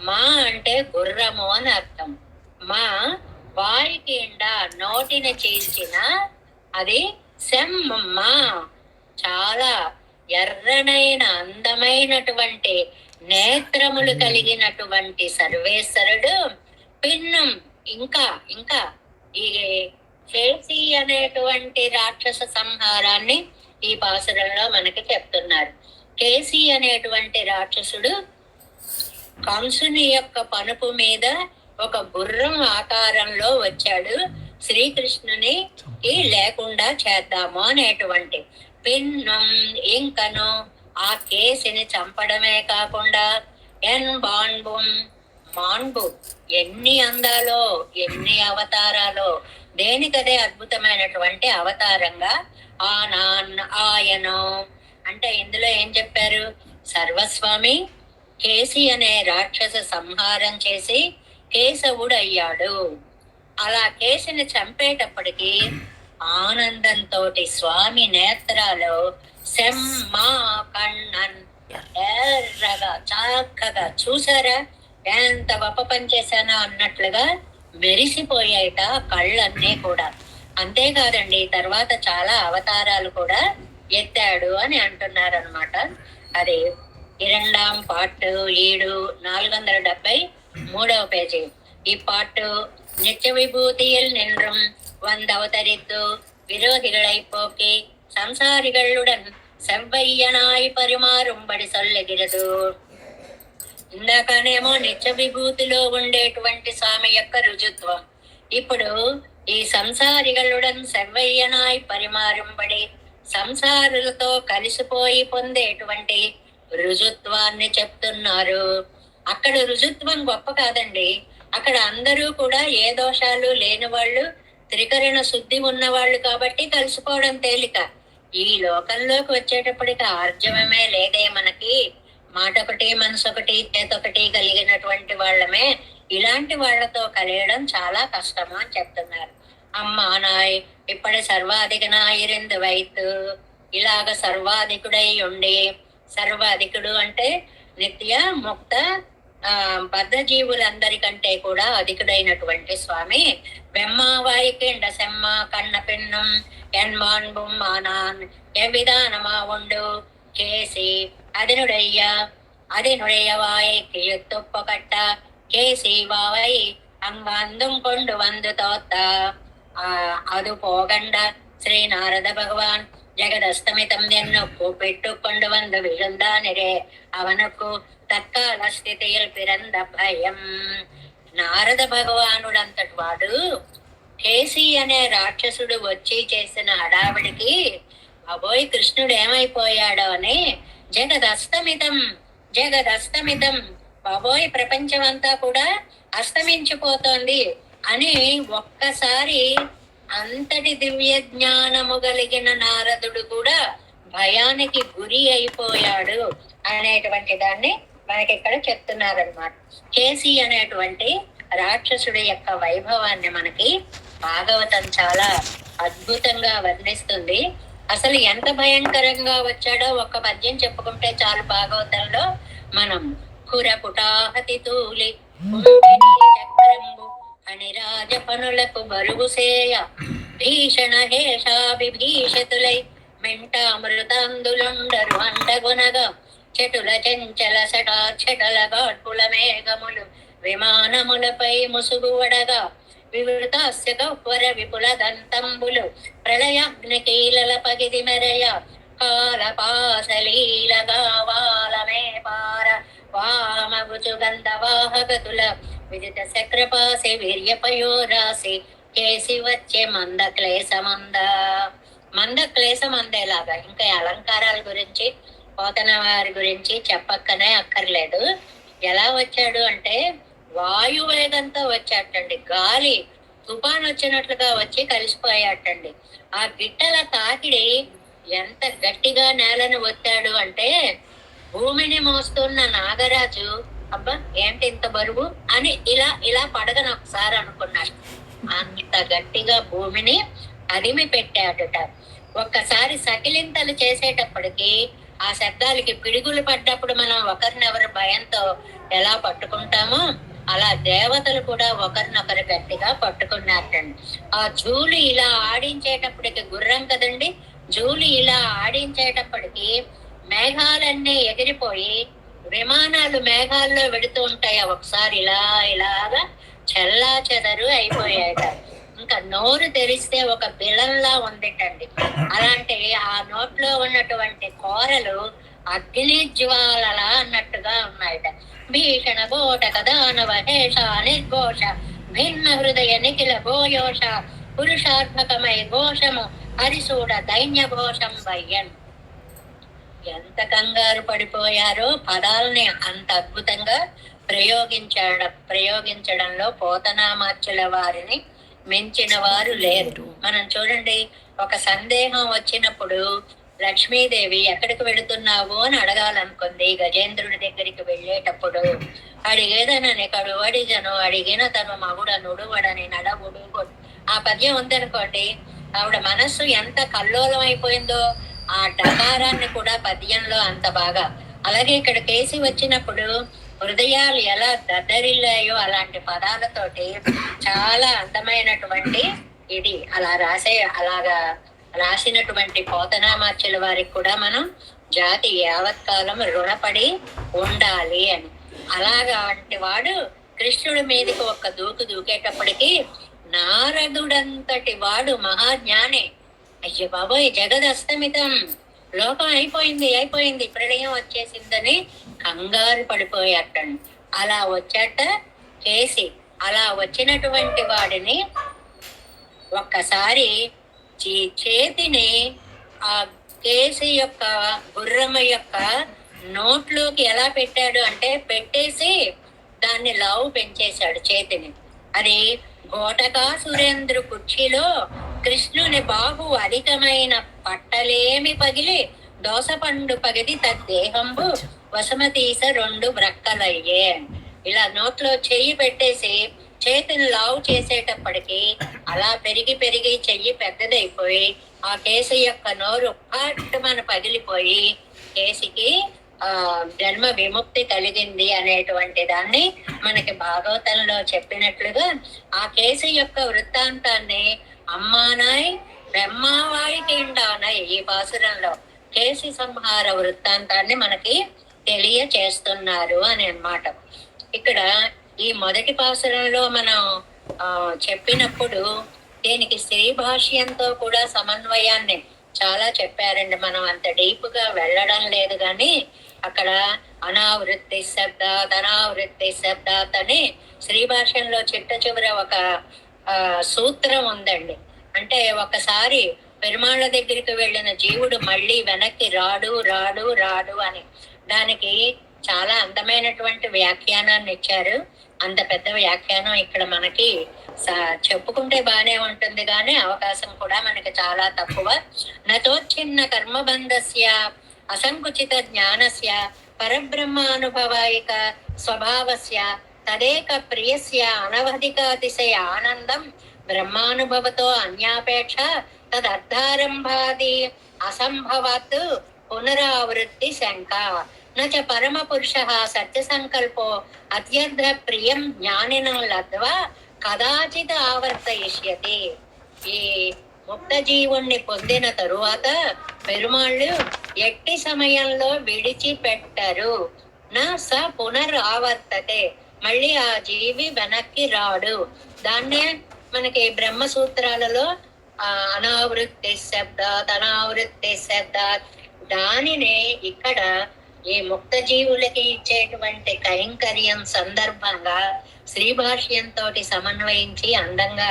మా అంటే గుర్రము అని అర్థం. మా వాయికేండ నోటిని చీల్చిన, అది సెమ్మ చాలా ఎర్రనైన అందమైనటువంటి నేత్రములు కలిగినటువంటి సర్వేశ్వరుడు పిన్నం. ఇంకా ఇంకా ఈ కేసి అనేటువంటి రాక్షస సంహారాన్ని ఈ పాసురంలో మనకి చెప్తున్నారు. కేసి అనేటువంటి రాక్షసుడు కంసుని యొక్క పనుపు మీద ఒక గుర్రం ఆకారంలో వచ్చాడు. శ్రీకృష్ణుని లేకుండా చేద్దాము అనేటువంటి పిన్నం. ఇంకను ఆ కేసిని చంపడమే కాకుండా ఎన్ బాంబుం మాన్బు, ఎన్ని అందాలో ఎన్ని అవతారాలో, దేనికదే అద్భుతమైనటువంటి అవతారంగా ఆయన. అంటే ఇందులో ఏం చెప్పారు? సర్వస్వామి కేసి అనే రాక్షస సంహారం చేసి కేశవుడు అయ్యాడు. అలా కేసిని చంపేటప్పటికి ఆనందంతో స్వామి నేత్రాలు సెమ్మా కണ്ണన్ ఎర్రగా చక్కగా, చూసారా ఎంత గొప్ప పని చేశానో అన్నట్లుగా మెరిసిపోయాయిట కళ్ళన్నీ కూడా. అంతేకాదండి, తర్వాత చాలా అవతారాలు కూడా ఎత్తాడు అని అంటున్నారు అనమాట. అది 2వ పార్ట్ 7 473వ పేజీ. ఈ పార్ట్ நித்திய விபூதியில் நின்றும் வந்தவதரித்து விரோதிகளை போக்கி సంసారిகளுடன் செவ்வையனாய் పరిమారుంబడి சொல்லுகிறது. ఇందాకనేమో నిత్య విభూతిలో ఉండేటువంటి స్వామి యొక్క రుజుత్వం, ఇప్పుడు ఈ సంసారిகளுடன் సెవ్వయ్యనాయ్ పరిమారుంబడి సంసారులతో కలిసిపోయి పొందేటువంటి రుజుత్వాన్ని చెప్తున్నారు. అక్కడ రుజుత్వం గొప్ప కాదండి, అక్కడ అందరూ కూడా ఏ దోషాలు లేని వాళ్ళు, త్రికరణ శుద్ధి ఉన్నవాళ్ళు కాబట్టి కలిసిపోవడం తేలిక. ఈ లోకంలోకి వచ్చేటప్పటికి ఆర్జవమే లేదే మనకి, మాట ఒకటి మనసు ఒకటి చేతొకటి కలిగినటువంటి వాళ్ళమే. ఇలాంటి వాళ్లతో కలియడం చాలా కష్టము అని చెప్తున్నారు. అమ్మా నాయ్ ఇప్పటి సర్వాధికనాయిరింది వైత్, ఇలాగ సర్వాధికుడై ఉండి, సర్వాధికుడు అంటే నిత్య ముక్త బద్ధ జీవులందరికంటే కూడా అధికుడైనటువంటి స్వామి వెమ్మావాయికేండ సెమ్మ కన్న పెన్నుం ఎన్మాన్బుం మానాన్ ఎవిధానమా ఉండు కేసి അതിനുടയ്യ വായയ്ക്ക് എത്തുപ്പകട്ട കേസി വാവൈ അങ്ങാന്തും കൊണ്ടുവന്നു തോത്ത അത് പോകണ്ട ശ്രീ നാരദ ഭഗവാൻ జగదస్తమితం ఎన్నొక్కు పెట్టుకొండు వంద విழுந்தாనిరే అవనకు తత్కాల స్థితిயில் పిరంద భయం. నారద భగవానుడంతటి వాడు కేసి అనే రాక్షసుడు వచ్చి చేసిన హడావిడికి అబోయ్ కృష్ణుడు ఏమైపోయాడో అని జగదస్తమితం బాబోయ్ ప్రపంచం అంతా కూడా అస్తమించిపోతోంది అని ఒక్కసారి అంతటి దివ్య జ్ఞానము కలిగిన నారదుడు కూడా భయానికి గురి అయిపోయాడు అనేటువంటి దాన్ని మనకి ఇక్కడ చెప్తున్నారనమాట. కేసి అనేటువంటి రాక్షసుడి యొక్క వైభవాన్ని మనకి భాగవతం చాలా అద్భుతంగా వర్ణిస్తుంది. అసలు ఎంత భయంకరంగా వచ్చాడో ఒక్క పద్యం చెప్పుకుంటే చాలు భాగవతంలో మనం. కురపుటాహతి తూలి చక్రంబు అనిరాజ పనులకు బరుగు సేయ భీషణ హేషా విభీషతులై మెంట అమృతాందులుండరు అండగొనగా చెటుల చెంచల చెటల గాడ్పుల మేఘములు విమానములపై ముసుగువడగా వివృతాస్య గహ్వర విపుల దంతంబులు ప్రళయాగ్నికీలల పగిది మెరయ కాలపాసలీలగా వాలమే పార వామగుచు గంధవాహగతుల విదిత చక్రపాసి వీర్యపయోరాసి కేసి వచ్చే మంద క్లేశమందేలాగా. ఇంకా అలంకారాల గురించి పోతన వారి గురించి చెప్పక్కనే అక్కర్లేదు. ఎలా వచ్చాడు అంటే వాయువేగంతో వచ్చాటండి. గాలి తుఫాన్ వచ్చినట్లుగా వచ్చి కలిసిపోయాటండి. ఆ గిట్టల తాకిడి ఎంత గట్టిగా నేలను ఒత్తాడు అంటే భూమిని మోస్తున్న నాగరాజు అబ్బా ఏంటి ఇంత బరువు అని ఇలా పడగను ఒకసారి అనుకున్నాడు. అంత గట్టిగా భూమిని అదిమి పెట్టాడుట. ఒక్కసారి సకిలింతలు చేసేటప్పటికి ఆ శబ్దాలకి పిడుగులు పడ్డప్పుడు మనం ఒకరినెవరు భయంతో ఎలా పట్టుకుంటామో అలా దేవతలు కూడా ఒకరినొకరు గట్టిగా పట్టుకున్నారండి. ఆ జూలి ఇలా ఆడించేటప్పటికి గుర్రం కదండి, జూలి ఇలా ఆడించేటప్పటికి మేఘాలన్నీ ఎగిరిపోయి విమానాలు మేఘాల్లో వెడుతూ ఉంటాయి. ఒకసారి ఇలాగా చెల్లా చెదరు అయిపోయాట. ఇంకా నోరు తెరిస్తే ఒక బిలంలా ఉందిటండి. అలాంటి ఆ నోట్లో ఉన్నటువంటి కోరలు అగ్ని జ్వాలలా అన్నట్టుగా ఉన్నాయట. భీషణ ఘోటక దానవ హేష నిర్ఘోష భిన్న హృదయ నిఖిల భోయోష పురుషాత్మకమై ఘోషము హరిసూడ దైన్య ఘోషం వయ్యన్. ఎంత కంగారు పడిపోయారో, పదాలని అంత అద్భుతంగా ప్రయోగించడంలో పోతనామాచ్యుల వారిని మించిన వారు లేరు. మనం చూడండి, ఒక సందేహం వచ్చినప్పుడు లక్ష్మీదేవి ఎక్కడికి వెళుతున్నావు అని అడగాలనుకుంది. గజేంద్రుడి దగ్గరికి వెళ్ళేటప్పుడు అడిగేదనని కడు అడిగను అడిగిన తను మగుడ నుడువడని నడవుడు ఆ పద్యం ఉందనుకోండి, ఆవిడ మనస్సు ఎంత కల్లోలం అయిపోయిందో ఆ డకారాన్ని కూడా పద్యంలో అంత బాగా. అలాగే ఇక్కడ కేసి వచ్చినప్పుడు హృదయాలు ఎలా దద్దరిల్లాయో అలాంటి పదాలతోటి చాలా అందమైనటువంటి ఇది అలాగా రాసినటువంటి పోతనామాచ్యుల వారికి కూడా మనం జాతి యావత్కాలం రుణపడి ఉండాలి అని. అలాగా వంటి వాడు కృష్ణుడి మీదకి ఒక్క దూకేటప్పటికి నారదుడంతటి వాడు మహాజ్ఞాని అయ్యో బాబోయ్ జగదస్తమితం, లోకం అయిపోయింది ప్రళయం వచ్చేసిందని కంగారు పడిపోయాటండి. అలా వచ్చాట కేసి. అలా వచ్చినటువంటి వాడిని ఒక్కసారి చేతిని ఆ కేసి యొక్క గుర్రమ యొక్క నోట్లోకి ఎలా పెట్టాడు అంటే పెట్టేసి దాన్ని లావు పెంచేశాడు చేతిని. అది ఘోటకా సురేంద్రు కుర్చీలో కృష్ణుని బాహు అధికమైన పట్టలేమి పగిలి దోసపండు పగిది తద్దేహంబు వసమతీస 2 బ్రక్కలయ్యే. ఇలా నోట్లో చెయ్యి పెట్టేసి చేతిని లావు చేసేటప్పటికి అలా పెరిగి చెయ్యి పెద్దదైపోయి ఆ కేసి యొక్క నోరు పట్టుమని పగిలిపోయి కేసికి జన్మ విముక్తి కలిగింది అనేటువంటి దాన్ని మనకి భాగవతంలో చెప్పినట్లుగా ఆ కేసి యొక్క వృత్తాంతాన్ని అమ్మానాయ్ బ్రహ్మావాయికిండానాయ్ ఈ పాసురంలో కేసి సంహార వృత్తాంతాన్ని మనకి తెలియచేస్తున్నారు అని అన్నమాట. ఇక్కడ ఈ మొదటి పాసురంలో మనం చెప్పినప్పుడు దీనికి శ్రీ భాష్యంతో కూడా సమన్వయాన్ని చాలా చెప్పారండి. మనం అంత డీప్ గా వెళ్ళడం లేదు కానీ అక్కడ అనావృత్తి శబ్దాత్ అని శ్రీ భాష్యంలో చిట్ట చివర ఒక సూత్రం ఉందండి. అంటే ఒకసారి పెరుమాళ్ళ దగ్గరికి వెళ్ళిన జీవుడు మళ్ళీ వెనక్కి రాడు అని దానికి చాలా అందమైనటువంటి వ్యాఖ్యానాన్ని ఇచ్చారు. అంత పెద్ద వ్యాఖ్యానం ఇక్కడ మనకి చెప్పుకుంటే బానే ఉంటుంది కానీ అవకాశం కూడా మనకి చాలా తక్కువ. నతోచ్ఛిన్న కర్మబంధస్య అసంకుచిత జ్ఞానస్య పరబ్రహ్మానుభవాయిక స్వభావస్య తదేక ప్రియస్య అనవధికాతిశయ ఆనందం బ్రహ్మానుభవతో అన్యాపేక్ష తదర్థారంభాది అసంభవాత్ పునరావృత్తి శంక నచ పరమ పురుష సత్య సంకల్పో అత్యర్థ ప్రియం జ్ఞానినం లబ్ధ్వా కదాచిత్ ఆవర్తయిష్యతి. ఈ ముక్త జీవుణ్ణి పొందిన తరువాత పెరుమాళ్ళు ఎట్టి సమయంలో విడిచిపెట్టరు. నా స పునరావర్తతే, మళ్ళీ ఆ జీవి వెనక్కి రాడు. దాన్నే మనకి బ్రహ్మ సూత్రాలలో అనావృత్తి శబ్దాత్ అనావృత్తి శబ్దాత్, దానినే ఇక్కడ ఈ ముక్త జీవులకి ఇచ్చేటువంటి కైంకర్యం సందర్భంగా శ్రీభాష్యంతో సమన్వయించి అందంగా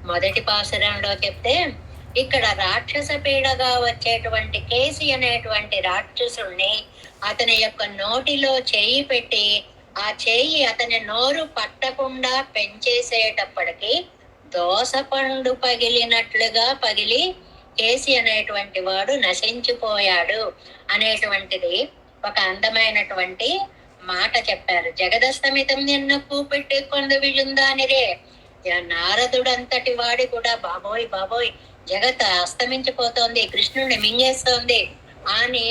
మొదటి పాసురంలో చెప్తే, ఇక్కడ రాక్షస పీడగా వచ్చేటువంటి కేసి అనేటువంటి రాక్షసుణ్ణి అతని యొక్క నోటిలో చేయి పెట్టి ఆ చేయి అతని నోరు పట్టకుండా పెంచేసేటప్పటికి దోసపండు పగిలినట్లుగా పగిలి కేసి అనేటువంటి వాడు నశించిపోయాడు అనేటువంటిది ఒక అందమైనటువంటి మాట చెప్పారు. జగదస్తమితం నిన్న కూపెట్టి కొందు విజుందానిరే, నారదుడంతటి వాడి కూడా బాబోయ్ బాబోయ్ జగత్ అస్తమించిపోతోంది, కృష్ణుడిని మింగేస్తోంది అని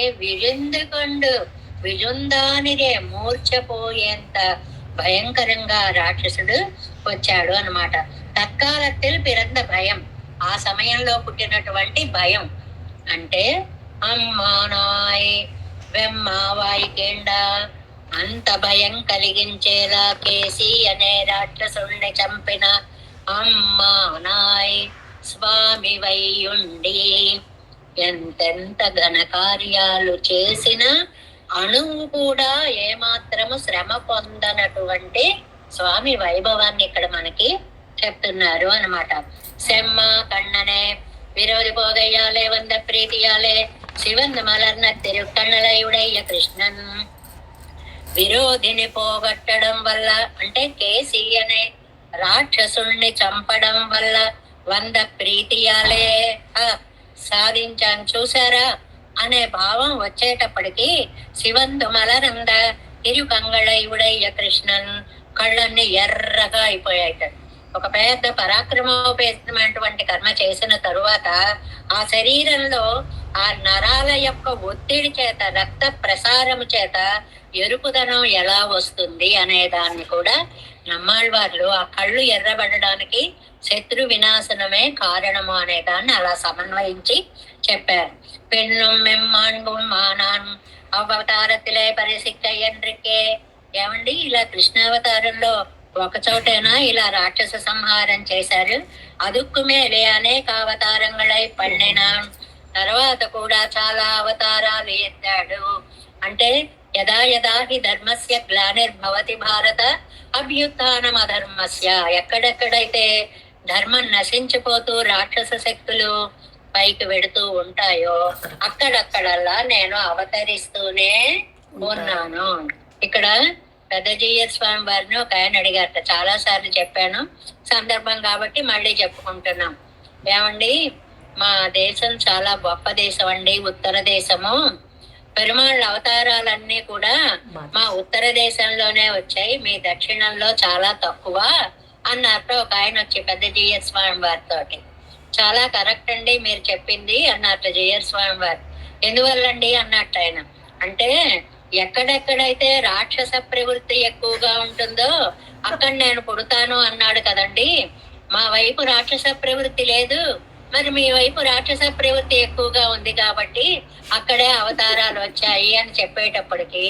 విజుందానిరే మూర్ఛపోయేంత భయంకరంగా రాక్షసుడు వచ్చాడు అన్నమాట. తత్కాలத்தில் పిరంద భయం, ఆ సమయంలో పుట్టినటువంటి భయం అంటే అమ్మానాయ్ వెమ్మావాయికేండ, అంత భయం కలిగించేలా కేసి అనే రాక్షసుణ్ణి చంపిన అమ్మానాయ్ స్వామి వైయుండి, ఎంతెంత ఘనకార్యాలు చేసిన అణువు కూడా ఏమాత్రము శ్రమ పొందనటువంటి స్వామి వైభవాన్ని ఇక్కడ మనకి చెప్తున్నారు అన్నమాట. செம்ம கண்ணனே விரோதி போகையாலே வந்த பிரீத்தியாலே சிவந்த மலர்ன తిరుకన్నలయుడయ్య కృష్ణన్, విరోధిని పోగొట్టడం వల్ల అంటే కేసి అనే రాక్షసుణ్ణి చంపడం వల్ల వంద ప్రీతియాలే సాధించాను చూసారా అనే భావం వచ్చేటప్పటికి శివందు మలరంద తిరుకంగళయుడయ్య కృష్ణన్ కళ్ళన్ని ఎర్రగా అయిపోయాయి. ఒక పెద్ద పరాక్రమోపేతమైనటువంటి కర్మ చేసిన తరువాత ఆ శరీరంలో ఆ నరాల యొక్క ఒత్తిడి చేత రక్త ప్రసారము చేత ఎరుపుదనం ఎలా వస్తుంది అనే దాన్ని కూడా నమ్మాళ్వార్లు ఆ కళ్ళు ఎర్రబడడానికి శత్రు వినాశనమే కారణము అనే దాన్ని అలా సమన్వయించి చెప్పారు. పెన్నుం మెమ్మాన్గుం మానాన్ అవతారத்திலே పరిసిక్కయ్యండ్రికే, ఏమండి ఇలా కృష్ణావతారంలో ఒక చోటైనా ఇలా రాక్షస సంహారం చేశారు. అదుక్కు మేలే అనేక అవతారంగళై పడిన తర్వాత కూడా చాలా అవతారాలు ఎత్తాడు. అంటే యదా యదా హి ధర్మస్య గ్లానిర్భవతి భారత అభ్యుత్థానం అధర్మస్య, ఎక్కడెక్కడైతే ధర్మం నశించిపోతూ రాక్షస శక్తులు పైకి వెడుతూ ఉంటాయో అక్కడక్కడల్లా నేను అవతరిస్తూనే ఉన్నాను. ఇక్కడ పెద్ద జీయర్ స్వామి వారిని ఒక ఆయన అడిగారట, చాలా సార్లు చెప్పాను, సందర్భం కాబట్టి మళ్ళీ చెప్పుకుంటున్నాం. ఏమండి, మా దేశం చాలా గొప్ప దేశం అండి, ఉత్తర దేశము. పెరుమాళ్ళ అవతారాలన్నీ కూడా మా ఉత్తర దేశంలోనే వచ్చాయి, మీ దక్షిణంలో చాలా తక్కువ అన్నట్టు ఒక ఆయన వచ్చి పెద్ద జీయర్ స్వామి వారితో, చాలా కరెక్ట్ అండి మీరు చెప్పింది అన్నట్టు జీయర్ స్వామి వారు. ఎందువల్లండి అన్నట్టు ఆయన అంటే, ఎక్కడెక్కడైతే రాక్షస ప్రవృత్తి ఎక్కువగా ఉంటుందో అక్కడ నేను పుడతాను అన్నాడు కదండి. మా వైపు రాక్షస ప్రవృత్తి లేదు, మరి మీ వైపు రాక్షస ప్రవృత్తి ఎక్కువగా ఉంది కాబట్టి అక్కడే అవతారాలు వచ్చాయి అని చెప్పేటప్పటికి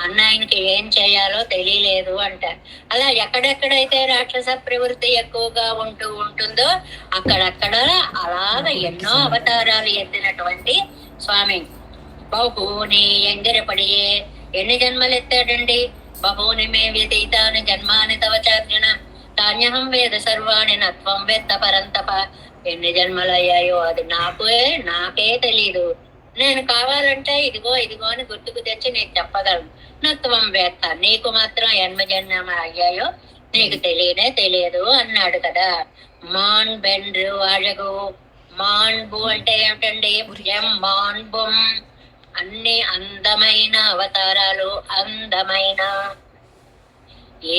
అన్నాయనకి ఏం చేయాలో తెలియలేదు అంట. అలా ఎక్కడెక్కడైతే రాక్షస ప్రవృత్తి ఎక్కువగా ఉంటుందో అక్కడక్కడ అలాగ ఎన్నో అవతారాలు ఎత్తినటువంటి స్వామి. బహూని ఎంగిరపడియే, ఎన్ని జన్మలు ఎత్తాడండి? బహూని మే వ్యతీతాని జన్మాని తవ చార్జున తాన్యహం వేద సర్వాణి నత్వం వేత్త పరంతప. ఎన్ని జన్మలయ్యాయో అది నాకే తెలీదు. నేను కావాలంటే ఇదిగో ఇదిగో అని గుర్తుకు తెచ్చి నేను చెప్పగలను. నత్వం వేత్త, నీకు మాత్రం ఎన్మ జన్మ అయ్యాయో నీకు తెలియదు అన్నాడు కదా. మాన్ బెండ్రు అழகு, మాన్బు అంటే ఏమిటండి? మాన్బుం, అన్ని అందమైన అవతారాలు, అందమైన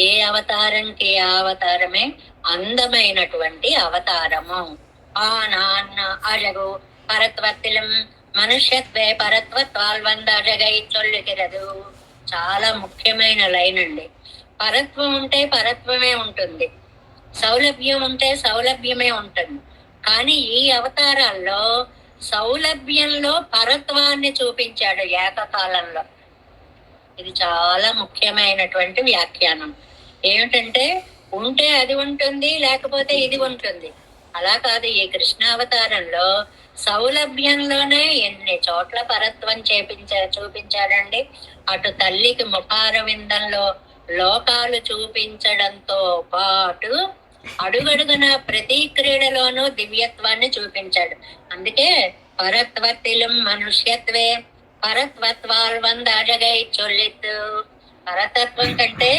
ఏ అవతారంకి ఆ అవతారమే అందమైనటువంటి అవతారము. ఆ నాన్న అழகு పరత్వత్తిలం మనుష్యత్వే పరత్వత్వాల్ వంద అழகை చొల్లుకిరదు. చాలా ముఖ్యమైన లైన్ అండి. పరత్వం ఉంటే పరత్వమే ఉంటుంది, సౌలభ్యం ఉంటే సౌలభ్యమే ఉంటుంది. కానీ ఈ అవతారాల్లో సౌలభ్యంలో పరత్వాన్ని చూపించాడు ఏకకాలంలో. ఇది చాలా ముఖ్యమైనటువంటి వ్యాఖ్యానం. ఏమిటంటే ఉంటే అది ఉంటుంది, లేకపోతే ఇది ఉంటుంది. అలా కాదు, ఈ కృష్ణావతారంలో సౌలభ్యంలోనే ఎన్ని చోట్ల పరత్వం చూపించాడండి. అటు తల్లికి ముఖారవిందంలో లోకాలు చూపించడంతో పాటు అడుగడుగున ప్రతి క్రీడలోనూ దివ్యత్వాన్ని చూపించాడు. అందుకే పరత్వత్తిలం మనుష్యత్వే పరత్వత్వాల్ వందగై చొల్లిత్తు. పరతత్వం కంటే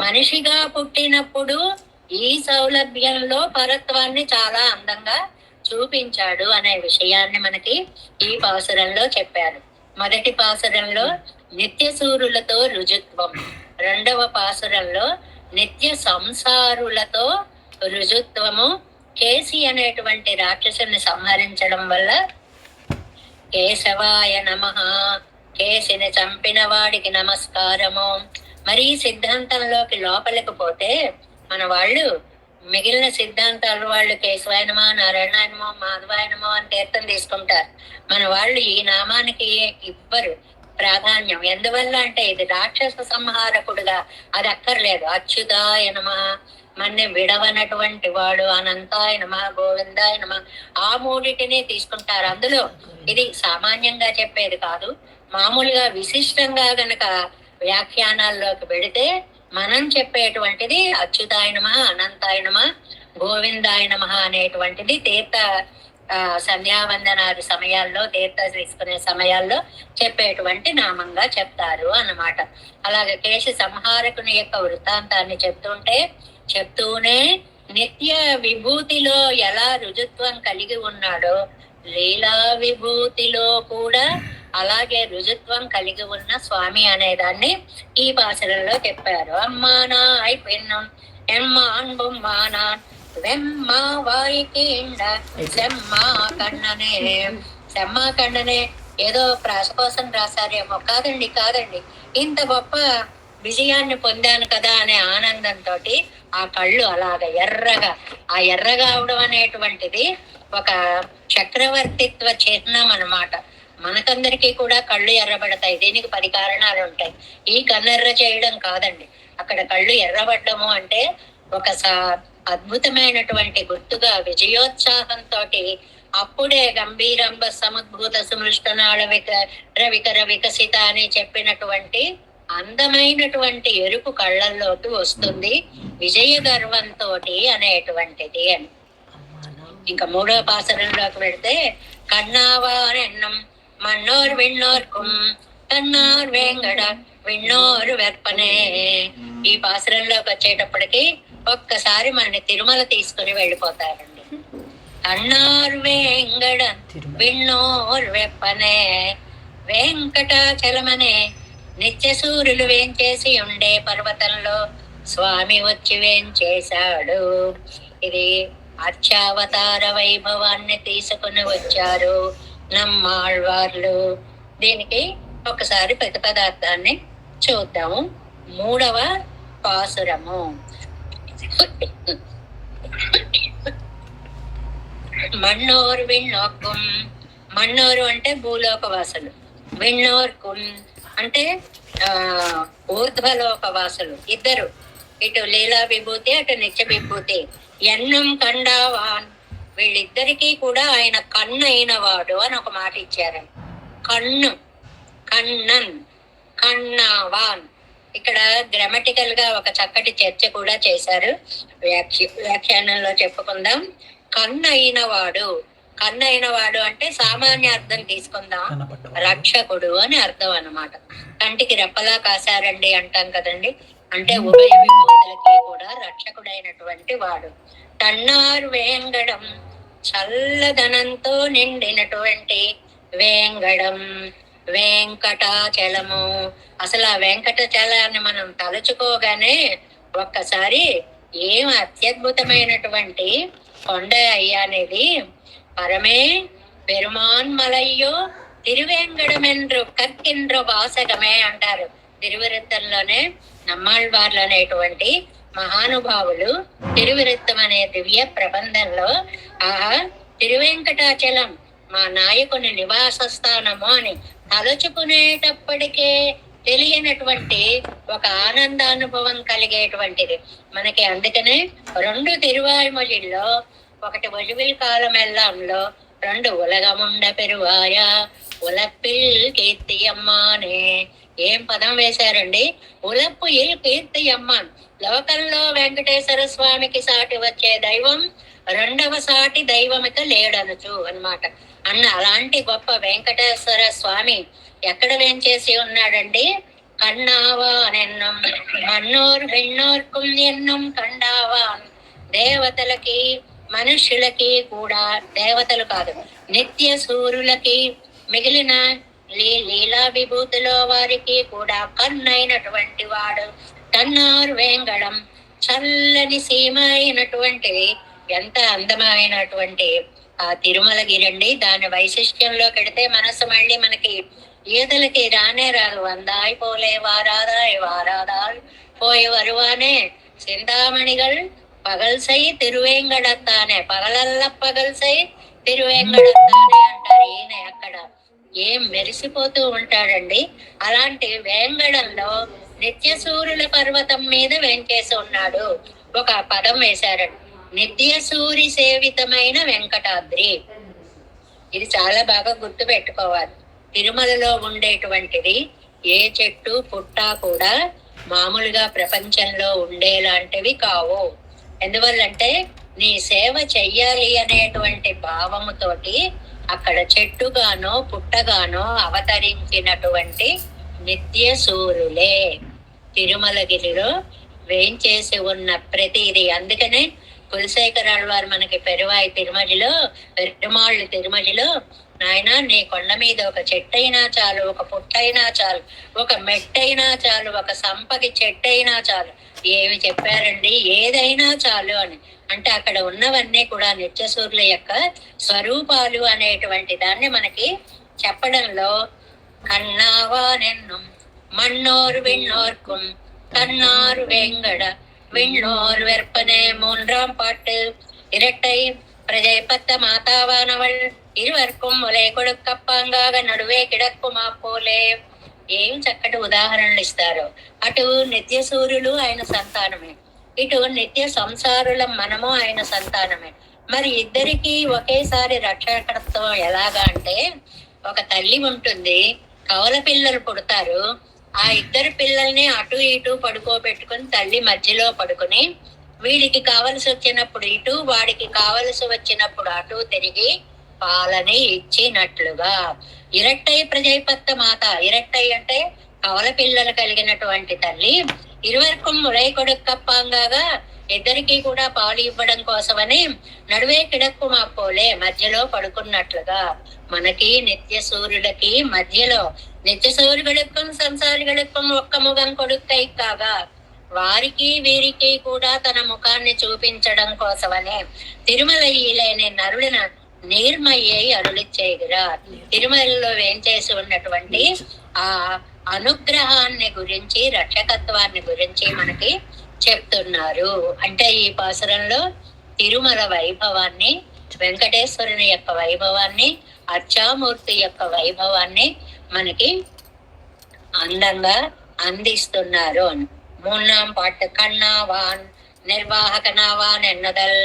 మనిషిగా పుట్టినప్పుడు ఈ సౌలభ్యంలో పరత్వాన్ని చాలా అందంగా చూపించాడు అనే విషయాన్ని మనకి ఈ పాసురంలో చెప్పారు. మొదటి పాసురంలో నిత్య సూరులతో రుజుత్వం, రెండవ పాసురంలో నిత్య సంసారులతో రుజుత్వము. కేసి అనేటువంటి రాక్షసుని సంహరించడం వల్ల కేశవాయ నమః, కేసిని చంపిన వాడికి నమస్కారము. మరి సిద్ధాంతంలోకి లోపలికి పోతే మన వాళ్ళు మిగిలిన సిద్ధాంతాల వాళ్ళు కేశవాయనమో, నారాయణాయనమో, మాధవాయనమో అని తీర్థం తీసుకుంటారు. మన వాళ్ళు ఈ నామానికి ఇవ్వరు ప్రాధాన్యం. ఎందువల్ల అంటే ఇది రాక్షస సంహారకుడుగా, అది అక్కర్లేదు. అచ్యుతాయనమ, మన్ని విడవనటువంటి వాడు, అనంతాయనమ, గోవిందాయనమ, ఆ మూడిటిని తీసుకుంటారు. అందులో ఇది సామాన్యంగా చెప్పేది కాదు. మామూలుగా విశిష్టంగా గనక వ్యాఖ్యానాల్లోకి పెడితే మనం చెప్పేటువంటిది అచ్యుతాయనమ, అనంతాయనమ, గోవిందాయనమ అనేటువంటిది తీర్థ సంధ్యావందనాది సమయాల్లో, తీర్థ తీసుకునే సమయాల్లో చెప్పేటువంటి నామంగా చెప్తారు అన్నమాట. అలాగే కేశ సంహారకుని యొక్క వృత్తాంతాన్ని చెప్తూనే నిత్య విభూతిలో ఎలా రుజుత్వం కలిగి ఉన్నాడో లీలా విభూతిలో కూడా అలాగే రుజుత్వం కలిగి ఉన్న స్వామి అనేదాన్ని ఈ భాషలలో చెప్పారు. అమ్మానా అయిపోయినాం ఎమ్మాన్ బొమ్మానాన్ వెమ్మా వాయికిండ సెమ్మా కన్ననే. సెమ్మా కన్ననే ఏదో ప్రాస కోసం రాశారేమో, కాదండి. ఇంత గొప్ప విజయాన్ని పొందాను కదా అనే ఆనందంతో ఆ కళ్ళు అలాగ ఎర్రగా, ఆ ఎర్రగా అవడం అనేటువంటిది ఒక చక్రవర్తిత్వ చిహ్నం అన్నమాట. మనకందరికీ కూడా కళ్ళు ఎర్రబడతాయి. దీనికి 10 కారణాలు ఉంటాయి. ఈ కన్నెర్ర చేయడం కాదండి. అక్కడ కళ్ళు ఎర్రబడ్డము అంటే ఒక అద్భుతమైనటువంటి గుర్తుగా విజయోత్సాహంతో అప్పుడే గంభీరంబ సముద్భూత సుమృష్టనాళ వికర వికసిత అని చెప్పినటువంటి అందమైనటువంటి ఎరుపు కళ్ళల్లోకి వస్తుంది విజయ గర్వంతో అనేటువంటిది అని. ఇంకా 3వ పాసరంలోకి వెళితే కన్నావారెన్నం మన్నోర్ విన్నోర్కుం కన్నార్ వేంగడ విన్నోరు వెర్పనే. ఈ పాసరంలోకి వచ్చేటప్పటికి ఒక్కసారి మన తిరుమల తీసుకుని వెళ్ళిపోతారండి. కన్నార్ వేంగడ విన్నోర్ వెప్పనే. వెంకటాచలమనే నిత్య సూర్యులు వేంచేసి ఉండే పర్వతంలో స్వామి వచ్చి వేంచేశాడు. ఇది అర్చావతార వైభవాన్ని తీసుకుని వచ్చారు నమ్మాళ్వార్లు. దీనికి ఒకసారి ప్రతిపదార్థాన్ని చూద్దాము. 3వ పాసురము. మన్నోరు విన్నోక్కుం. మన్నోరు అంటే భూలోకవాసులు, విన్నోర్కుం అంటే ఊర్ధ్వలోకవాసులు. ఇద్దరు, ఇటు లీలా విభూతి, అటు నిత్య విభూతి. ఎన్నం కండావాన్, వీళ్ళిద్దరికీ కూడా ఆయన కన్ను అయిన వాడు అని ఒక మాట ఇచ్చారు. కన్ను, కన్నన్, కన్నావాన్. ఇక్కడ గ్రామటికల్ గా ఒక చక్కటి చర్చ కూడా చేశారు. వ్యాఖ్యానంలో చెప్పుకుందాం. కన్ను అయిన వాడు అంటే సామాన్య అర్థం తీసుకుందాం, రక్షకుడు అని అర్థం అన్నమాట. కంటికి రెప్పలా కాశారండి అంటాం కదండి, అంటే ఉభయ విభూతులకి కూడా రక్షకుడైనటువంటి వాడు. తన్నార్ వేంగడం, చల్లదనంతో నిండినటువంటి వేంగడం, వెంకటాచలము. అసలు ఆ వెంకటాచలాన్ని మనం తలుచుకోగానే ఒక్కసారి ఏం అత్యద్భుతమైనటువంటి కొండ అయ్యా అనేది. పరమే పెరుమాన్ మలయ్యో తిరువేంగడమెండ్రు కక్కిండ్ర వాసగమే అంటారు. తిరువిరుత్తంలోనే నమ్మాళ్వార్లు అనేటువంటి మహానుభావులు తిరువిరుత్తం అనే దివ్య ప్రబంధంలో ఆ తిరువెంకటాచలం మా నాయకుని నివాస స్థానము అని తలుచుకునేటప్పటికే తెలియనటువంటి ఒక ఆనందానుభవం కలిగేటువంటిది మనకి. అందుకనే 2 తిరువాయ్మొழிల్లో, ఒకటి ఒలివిల్ కాలమెల్లాంలో, 2 ఉలగముండ పెరువాయ ఉలప్పిల్ కీర్తియమ్మానే. ఏం పదం వేశారండి! ఉలప్పు ఇల్ కీర్తియమ్మాన్. లోకంలో వెంకటేశ్వర స్వామికి సాటి వచ్చే దైవం రెండవ సాటి దైవమిక లేడనుచు అన్నమాట. అలాంటి గొప్ప వెంకటేశ్వర స్వామి ఎక్కడ వేంచేసి ఉన్నాడండి? కన్నావానెన్నం మన్నోర్ విన్నోర్కుం ఎన్నం కండావాన్. దేవతలకి మనుష్యులకి కూడా, దేవతలు కాదు నిత్య సూర్యులకి, మిగిలిన లీలా విభూతిలో వారికి కూడా కన్నైనటువంటి వాడు కన్నార్ వేంగడం. చల్లని సీమ అయినటువంటిది, ఎంత అందమైనటువంటి ఆ తిరుమలగిరండి. దాని వైశిష్ట్యంలో కెడితే మనసు మళ్ళీ మనకి ఈతలకి రానే రాదు. వందాయి పోలే వారాదాయ్ వారాదాల్ పోయి வருவானே சிந்தாமணிகள் பகல் செய் తిరువేంగడత్తానే. పగలల్ల పగల్ సెయ్ తిరువేంగడత్తానే అంటారు. ఈయన అక్కడ ఏం మెరిసిపోతూ ఉంటాడండి. అలాంటి వేంగడంలో నిత్య సూర్యుల పర్వతం మీద వెంచేసి ఉన్నాడు. ఒక పదం వేశారండి, నిత్య సూరి సేవితమైన వెంకటాద్రి. ఇది చాలా బాగా గుర్తు పెట్టుకోవాలి. తిరుమలలో ఉండేటువంటిది ఏ చెట్టు పుట్ట కూడా మామూలుగా ప్రపంచంలో ఉండేలాంటివి కావు. ఎందువల్లంటే నీ సేవ చెయ్యాలి అనేటువంటి భావముతోటి అక్కడ చెట్టుగానో పుట్టగానో అవతరించినటువంటి నిత్య సూర్యులే తిరుమలగిరిలో వేంచేసి ఉన్న ప్రతిది. అందుకనే కులశేఖరాల వారు మనకి పెరువాయి తిరుమలలో, పెరుమాళ్ళు తిరుమలలో, నాయన నీ కొండ మీద ఒక చెట్టైనా చాలు, ఒక పుట్టైనా చాలు, ఒక మెట్టైనా చాలు, ఒక సంపకి చెట్టైనా చాలు. ఏమి చెప్పారండి! ఏదైనా చాలు అని. అంటే అక్కడ ఉన్నవన్నీ కూడా నిత్యసూర్యుల యొక్క స్వరూపాలు అనేటువంటి దాన్ని మనకి చెప్పడంలో కన్నావానెన్నం மன்னோர் விண்ணோர்க்கும் கண்ணார் வேங்கட விண்ணோர் வெற்பனே. 3ஆம் பாட்டு. இரட்டை பிரஜைப்பத்த மாதாவானவள் இருவர்க்கும் ఒలే కొడుకప్పాంగాగ నడువే కిడక్కుమా పోలే. ఏం చక్కటి ఉదాహరణలు ఇస్తారు. అటు నిత్య సూర్యులు ఆయన సంతానమే, ఇటు నిత్య సంసారులం మనము ఆయన సంతానమే. మరి ఇద్దరికి ఒకేసారి రక్షకర్తవం ఎలాగా అంటే, ఒక తల్లి ఉంటుంది, కవల పిల్లలు పుడతారు. ఆ ఇద్దరు పిల్లల్ని అటు ఇటు పడుకోబెట్టుకుని తల్లి మధ్యలో పడుకుని, వీడికి కావలసి వచ్చినప్పుడు ఇటు, వాడికి కావలసి వచ్చినప్పుడు అటు తిరిగి పాలని ఇచ్చినట్లుగా. ఇరట్టై ప్రజైపత్త మాత. ఇరట్టై అంటే కవల పిల్లలు కలిగినటువంటి తల్లి. ఇరువరకు ములై కొడుకప్పాంగాగా ఇద్దరికి కూడా పాలు ఇవ్వడం కోసమని నడువే కిడక్కు మా పోలే మధ్యలో పడుకున్నట్లుగా మనకి నిత్య సూర్యులకి మధ్యలో, నిత్య సూర్యుడుக்கும் సంసారిகளுக்கும் ఒక్క ముఖం కొడుకై కాగా వారికి వీరికి కూడా తన ముఖాన్ని చూపించడం కోసమనే తిరుమల ఈలేని నరుడిన నీర్మయ్యై అరుళిచ్చేగిరా. తిరుమలలో వేంచేసి ఉన్నటువంటి ఆ అనుగ్రహాన్ని గురించి, రక్షకత్వాన్ని గురించి మనకి చెప్తున్నారు. అంటే ఈ పాసురంలో తిరుమల వైభవాన్ని, వెంకటేశ్వరుని యొక్క వైభవాన్ని, అర్చామూర్తి యొక్క వైభవాన్ని మనకి అందంగా అందిస్తున్నారు. 3ஆம் పాట. కన్నావాన్ నిర్వాహకనావాన్ ఎన్నదల్.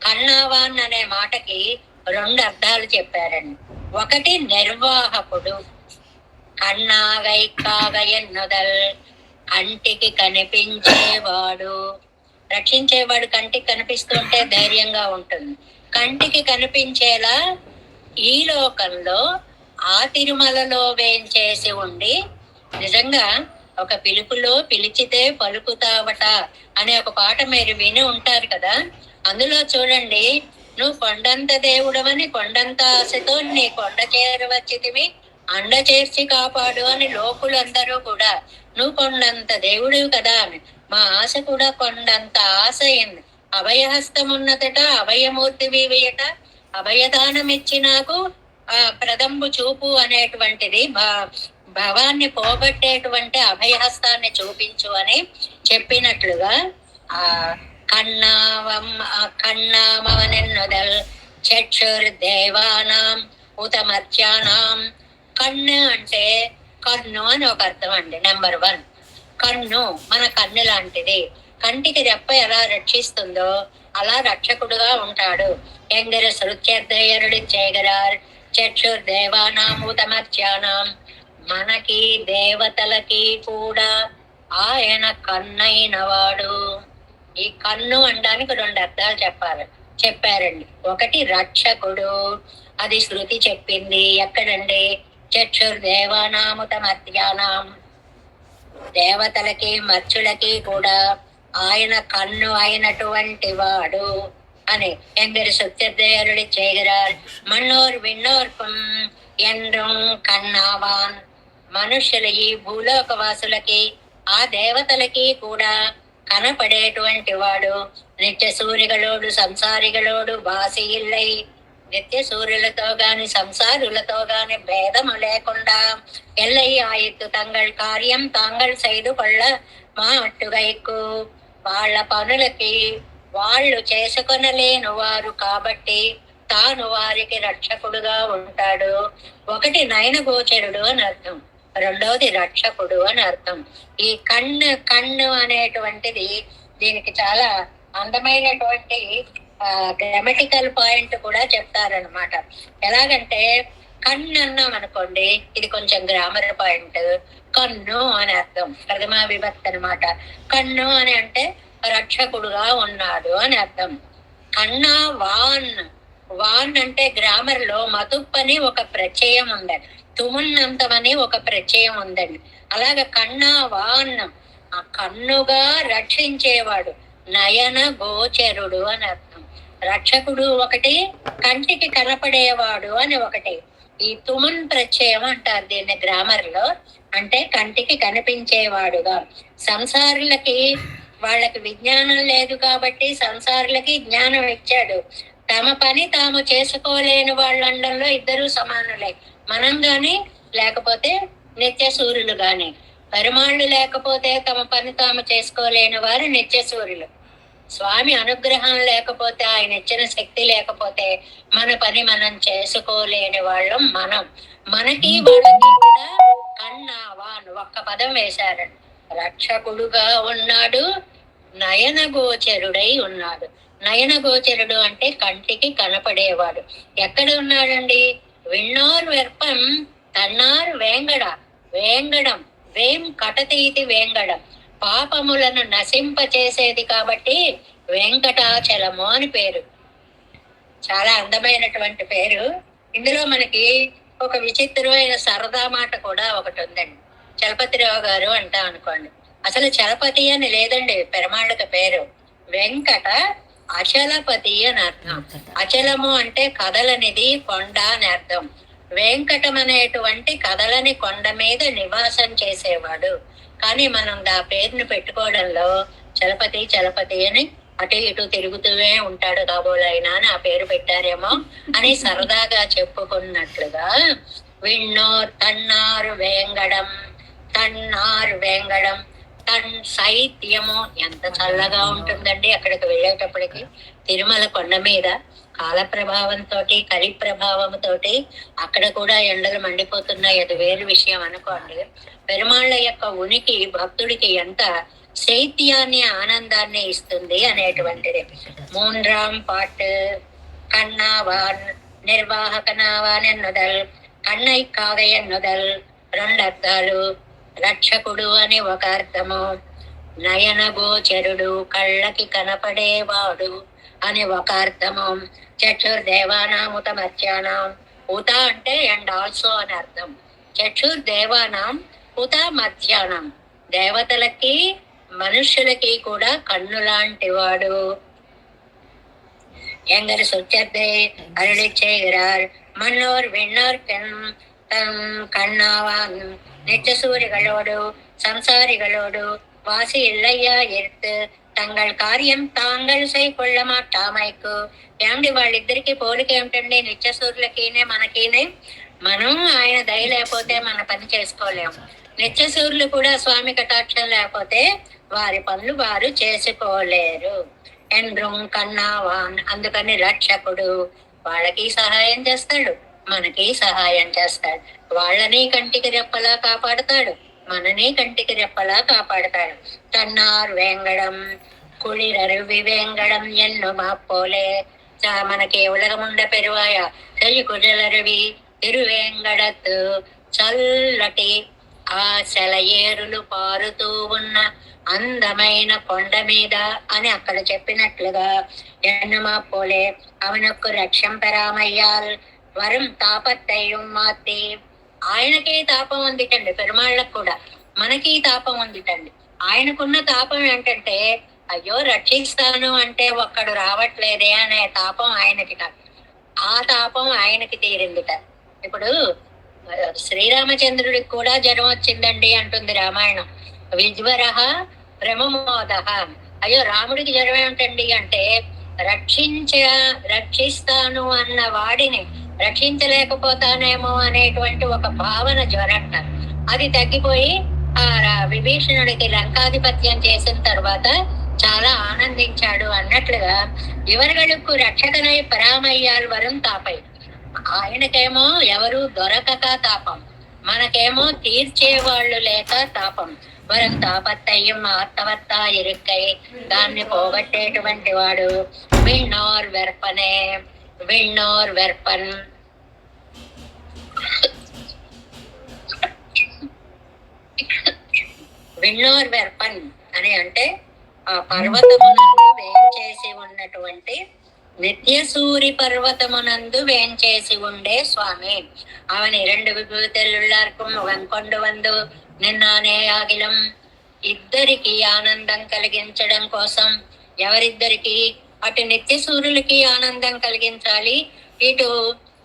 కన్నావాన్ అనే మాటకి 2 అర్థాలు చెప్పారండి. ఒకటి నిర్వాహకుడు, కన్నాగైకాగ ఎన్నదల్, కంటికి కనిపించేవాడు. రక్షించేవాడు కంటికి కనిపిస్తుంటే ధైర్యంగా ఉంటుంది. కంటికి కనిపించేలా ఈ లోకంలో ఆ తిరుమలలో వేంచేసి ఉండి, నిజంగా ఒక పిలుపులో పిలిచితే పలుకుతావట అనే ఒక పాట మీరు విని ఉంటారు కదా. అందులో చూడండి, నువ్వు కొండంత దేవుడవని కొండంత ఆశతో నీ కొండ చేరవచ్చితివి, అండ చేర్చి కాపాడు అని లోకులందరూ కూడా, నువ్వు కొండంత దేవుడివి కదా అని. మా ఆశ కూడా కొండంత ఆశ అయింది. అభయహస్తమున్నదట, అభయమూర్తివియట, అభయదానమిచ్చి నాకు ఆ ప్రదంబు చూపు అనేటువంటిది, భవాన్ని పోగొట్టేటువంటి అభయహస్తాన్ని చూపించు అని చెప్పినట్లుగా ఆ కన్నామవనెన్నదల్ చక్షుర్ దేవానాం ఉతమర్త్యానాం. కన్ను అంటే కన్ను అని ఒక అర్థం అండి. నెంబర్ 1, కన్ను మన కన్ను లాంటిది. కంటికి రెప్ప ఎలా రక్షిస్తుందో అలా రక్షకుడుగా ఉంటాడు. ఎంగర శృత్యర్థయరుడి చేగరార్ చక్షుర్ దేవానామూతమర్త్యానాం. మనకి దేవతలకి కూడా ఆయన కన్నైన వాడు. ఈ కన్ను అనడానికి 2 అర్థాలు చెప్పారండి. ఒకటి రక్షకుడు, అది శృతి చెప్పింది. ఎక్కడండి? చక్షుర్ దేవానాముతమర్త్యానాం. దేవతలకి మర్చులకి కూడా ఆయన కన్ను అయినటువంటి వాడు అని. ఎందరు సుత్యర్దయరుడి చేగరార్ మన్నోర్ విన్నోర్పం ఎండ్రం కన్నావాన్. మనుషుల ఈ భూలోకవాసులకి ఆ దేవతలకి కూడా కనపడేటువంటి వాడు. నిత్య సూర్యుகளோடு సంసారిகளோடு వాసి ఇల్లై. నిత్య సూర్యులతో గాని సంసారులతో గాని భేదము లేకుండా ఎల్లై ఆయిత్తు తంగళ్ కార్యం తాంగళ్ సైదు కొళ్ళ మా అట్టుగైకు. వాళ్ళ పనులకి వాళ్ళు చేసుకొనలేని వారు కాబట్టి తాను వారికి రక్షకుడుగా ఉంటాడు. ఒకటి నయన గోచరుడు అని అర్థం, రెండవది రక్షకుడు అని అర్థం. ఈ కన్ను అనేటువంటిది దీనికి చాలా అందమైనటువంటి గ్రామటికల్ పాయింట్ కూడా చెప్తారనమాట. ఎలాగంటే కన్ను అన్నాం అనుకోండి, ఇది కొంచెం గ్రామర్ పాయింట్. కన్ను అని అర్థం ప్రథమా విభక్తి అనమాట. కన్ను అని అంటే రక్షకుడుగా ఉన్నాడు అని అర్థం. కన్నా వాన్. వాన్ అంటే గ్రామర్ లో మతుప్పని ఒక ప్రత్యయం ఉందండి, తుమున్నంతమని ఒక ప్రత్యయం ఉందండి. అలాగ కన్నా వాన్, ఆ కన్నుగా రక్షించేవాడు, నయన గోచరుడు అని అర్థం. రక్షకుడు ఒకటి, కంటికి కనపడేవాడు అని ఒకటి. ఈ తుమున్ ప్రత్యయం అంటారు దీన్ని గ్రామర్ లో. అంటే కంటికి కనిపించేవాడుగా. సంసారులకి వాళ్ళకి విజ్ఞానం లేదు కాబట్టి సంసారులకి జ్ఞానం ఇచ్చాడు. తమ పని తాము చేసుకోలేని వాళ్ళందరిలో ఇద్దరు సమానులే. మనం గాని లేకపోతే నిత్య సూర్యులు గాని. పరిమాళ్ళు లేకపోతే తమ పని తాము చేసుకోలేని వారు నిత్య సూర్యులు. స్వామి అనుగ్రహం లేకపోతే, ఆయన ఇచ్చిన శక్తి లేకపోతే మన పని మనం చేసుకోలేని వాళ్ళం మనం. మనకి వాళ్ళకి కూడా కన్నావాన్ ఒక్క పదం వేశారండి. రక్షకుడుగా ఉన్నాడు, నయన గోచరుడై ఉన్నాడు. నయన గోచరుడు అంటే కంటికి కనపడేవాడు. ఎక్కడ ఉన్నాడండి? విన్నోర్ వెర్పం తన్నార్ వేంగడ. వేంగడం, వేం కటతీతి వేంగడం, పాపములను నశింప చేసేది కాబట్టి వెంకటాచలము అని పేరు. చాలా అందమైనటువంటి పేరు. ఇందులో మనకి ఒక విచిత్రమైన సరదా మాట కూడా ఒకటి ఉందండి. చలపతిరావు గారు అంటా అనుకోండి. అసలు చలపతి అని లేదండి పెరమాళ్ళకి పేరు. వెంకట అచలపతి అని అర్థం. అచలము అంటే కదలనిది, కొండ అని అర్థం. వెంకటం అనేటువంటి కదలని కొండ మీద నివాసం చేసేవాడు. కానీ మనం ఆ పేరుని పెట్టుకోవడంలో చలపతి చలపతి అని అటు ఇటు తిరుగుతూనే ఉంటాడు కాబోలైనా అని ఆ పేరు పెట్టారేమో అని సరదాగా చెప్పుకున్నట్లుగా విన్నో తన్నారు వేంగడం. తన్నారు వేంగడం, తన్ శైత్యము. ఎంత చల్లగా ఉంటుందండి అక్కడికి వెళ్ళేటప్పటికి. తిరుమల కొండ మీద కాల ప్రభావంతో, కలి ప్రభావంతో అక్కడ కూడా ఎండలు మండిపోతున్నాయి, అది వేరు విషయం అనుకోండి. పెరుమాళ్ళ యొక్క ఉనికి భక్తుడికి ఎంత శైత్యాన్ని, ఆనందాన్ని ఇస్తుంది అనేటువంటిది. 3ஆம் பாட்டு కన్నావాన్ నిర్వాహకనావాన్ ఎన్నుదల్, కన్నైకాగ ఎన్నుదల్. 2 అర్థాలు. రక్షకుడు అని ఒక అర్థము, నయన గోచరుడు కళ్ళకి కనపడేవాడు అని ఒక అర్థము. చక్షుర్దేవానాముతమర్త్యానాం. ఉత అంటే అండ్ ఆల్సో అని అర్థం. చక్షుర్దేవానాం ఉత మధ్యాహ్నం. దేవతలకి మనుష్యులకి కూడా కన్ను లాంటి వాడు. ఎంగరు సుత్యర్థే అరుళి చేகிறார் மன்னோர் விண்ணோர் கண்ணாவான். நித்திய சூரிகளோடு సంసారిகளோடு వాసి ఇల్లయ్యా ఎర్త్ తంగళ్ కార్యం తాంగళ్ సై కొళ్ళ మాటామైకు. ఏమండి వాళ్ళిద్దరికి పోలిక ఏమిటండి? నిత్య సూర్యులకినే మనకినే. మనం ఆయన దయ లేకపోతే మన పని చేసుకోలేము. నిత్య సూర్యులు కూడా స్వామి కటాక్షం లేకపోతే వారి పనులు వారు చేసుకోలేరు. ఎండ్రం కన్నావాన్. అందుకని రక్షకుడు వాళ్ళకి సహాయం చేస్తాడు, మనకి సహాయం చేస్తాడు. వాళ్ళని కంటికి రెప్పలా కాపాడుతాడు, మనని కంటికి రెప్పలా కాపాడుతాడు. తన్నార్ వేంగడం కుళిరరువి వేంగడం ఎన్నుమా పోలే మనకి ఉలగముండ పెరువాయ చెయ్యి కుజలరువి తిరువేంగడత్తు చల్లటి ఆ సెలయేరులు పారుతూ ఉన్న అందమైన కొండ మీద అని అక్కడ చెప్పినట్లుగా ఎన్నుమా పోలే అవనొక్కు రక్షం పెరామయ్యాల్ వరం తాపత్తయ్యం మాతి. ఆయనకి తాపం ఉందిటండి, పెరుమాళ్ళకు కూడా. మనకి తాపం ఉందిటండి. ఆయనకున్న తాపం ఏంటంటే అయ్యో రక్షిస్తాను అంటే ఒక్కడు రావట్లేదే అనే తాపం ఆయనకి కాదు, ఆ తాపం ఆయనకి తీరిందిట. ఇప్పుడు శ్రీరామచంద్రుడికి కూడా జ్వరం వచ్చిందండి అంటుంది రామాయణం. విజ్వర భ్రమమోద. అయ్యో రాముడికి జ్వరం ఏమిటండి అంటే రక్షిస్తాను అన్న వాడిని రక్షించలేకపోతానేమో అనేటువంటి ఒక భావన జ్వరంట. అది తగ్గిపోయి ఆ విభీషణుడికి లంకాధిపత్యం చేసిన తర్వాత చాలా ఆనందించాడు అన్నట్లుగా ఇవர்களுకు రక్షకనై పరామయ్యాల్ వరం తాపై. ఆయనకేమో ఎవరు దొరకక తాపం, మనకేమో తీర్చేవాళ్ళు లేక తాపం. వరం తాపత్తయ్యం ఆత్తవత్తా ఇరుక్కై, దాన్ని పోగొట్టేటువంటి వాడు విన్నోర్ వెర్పనే. విన్నోర్ వెర్పన్ విన్నోర్ వెర్పన్ అని అంటే ఆ పర్వతమునందు వేంచేసి ఉన్నటువంటి నిత్యసూరి పర్వతమునందు వేంచేసి ఉండే స్వామి. అవని 2 విభూతులుళ్ళార్ക്കും వంకొండు వందు నిన్నానే ఆగిలం. ఇద్దరికి ఆనందం కలిగించడం కోసం, ఎవరిద్దరికి? అటు నిత్యసూరులకి ఆనందం కలిగించాలి, ఇటు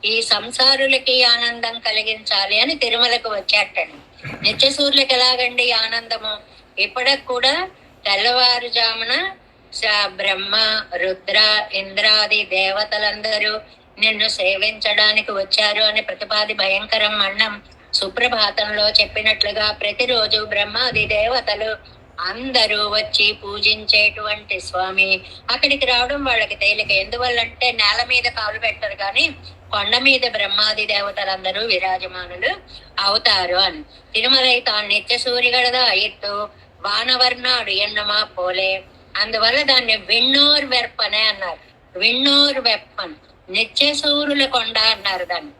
ఈ సంసారులకి ఆనందం కలిగించాలి అని తిరుమలకు వచ్చేటండి. నిత్యసూరులకు ఎలాగండి ఆనందము? ఇప్పటికి కూడా తెల్లవారుజామున బ్రహ్మ రుద్ర ఇంద్రాది దేవతలందరూ నిన్ను సేవించడానికి వచ్చారు అని ప్రతిపాది భయంకరం అన్నం సుప్రభాతంలో చెప్పినట్లుగా ప్రతిరోజు బ్రహ్మాది దేవతలు అందరూ వచ్చి పూజించేటువంటి స్వామి అక్కడికి రావడం వాళ్ళకి తేలిక. ఎందువల్లంటే నేల మీద కాలు పెట్టరు కానీ కొండ మీద బ్రహ్మాది దేవతలందరూ విరాజమానులు అవుతారు అని. తిరుమలై తాను నిత్య సూర్యగడదా ఎత్తు వానవర్ణాడు ఎన్నమా పోలే. అందువల్ల దాన్ని విన్నోర్ వెర్పనే అన్నారు. విన్నోర్ వెప్పన్, నిత్య సూర్యుల కొండ అన్నారు. దాన్ని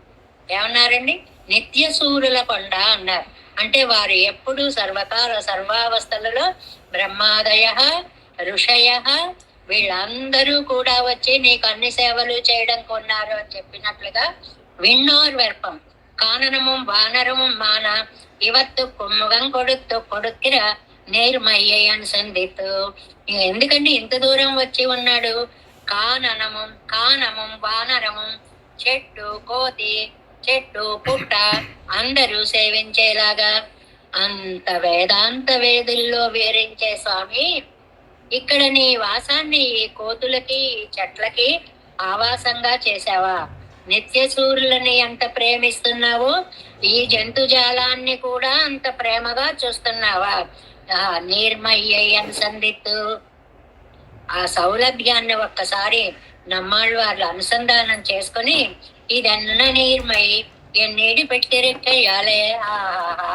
ఏమన్నారండి? నిత్య సూర్యుల కొండ అన్నారు. అంటే వారు ఎప్పుడు సర్వకాల సర్వావస్థలలో బ్రహ్మాదయ ఋషయ వీళ్ళందరూ కూడా వచ్చి నీకు అన్ని సేవలు చేయడం కొన్నారు అని చెప్పినట్లుగా విన్నోర్ వెర్పం కాననముం వానరముం మాన ఇవత్తు కుమ్ముగం కొడుక్కిర నేర్మయ్యని సందిత్తు. ఎందుకండి ఇంత దూరం వచ్చి ఉన్నాడు? కానముం వానరముం చెట్టు కోతి చెట్టు పుట్ట అందరూ సేవించేలాగా అంత వేదాంత వేదుల్లో వివరించే స్వామి ఇక్కడ నీ వాసాన్ని ఈ కోతులకి ఈ చెట్లకి ఆవాసంగా చేసావా? నిత్య సూర్యులని ఎంత ప్రేమిస్తున్నావో ఈ జంతుజాలాన్ని కూడా అంత ప్రేమగా చూస్తున్నావా? నీర్మయ్యని సందిత్తు. ఆ సౌలభ్యాన్ని ఒక్కసారి నమ్మాళ్ళు వాళ్ళు అనుసంధానం చేసుకుని ఇదన్న నీర్మై ఎన్నీడి పెట్టిరెక్కయ్యాలే. ఆహా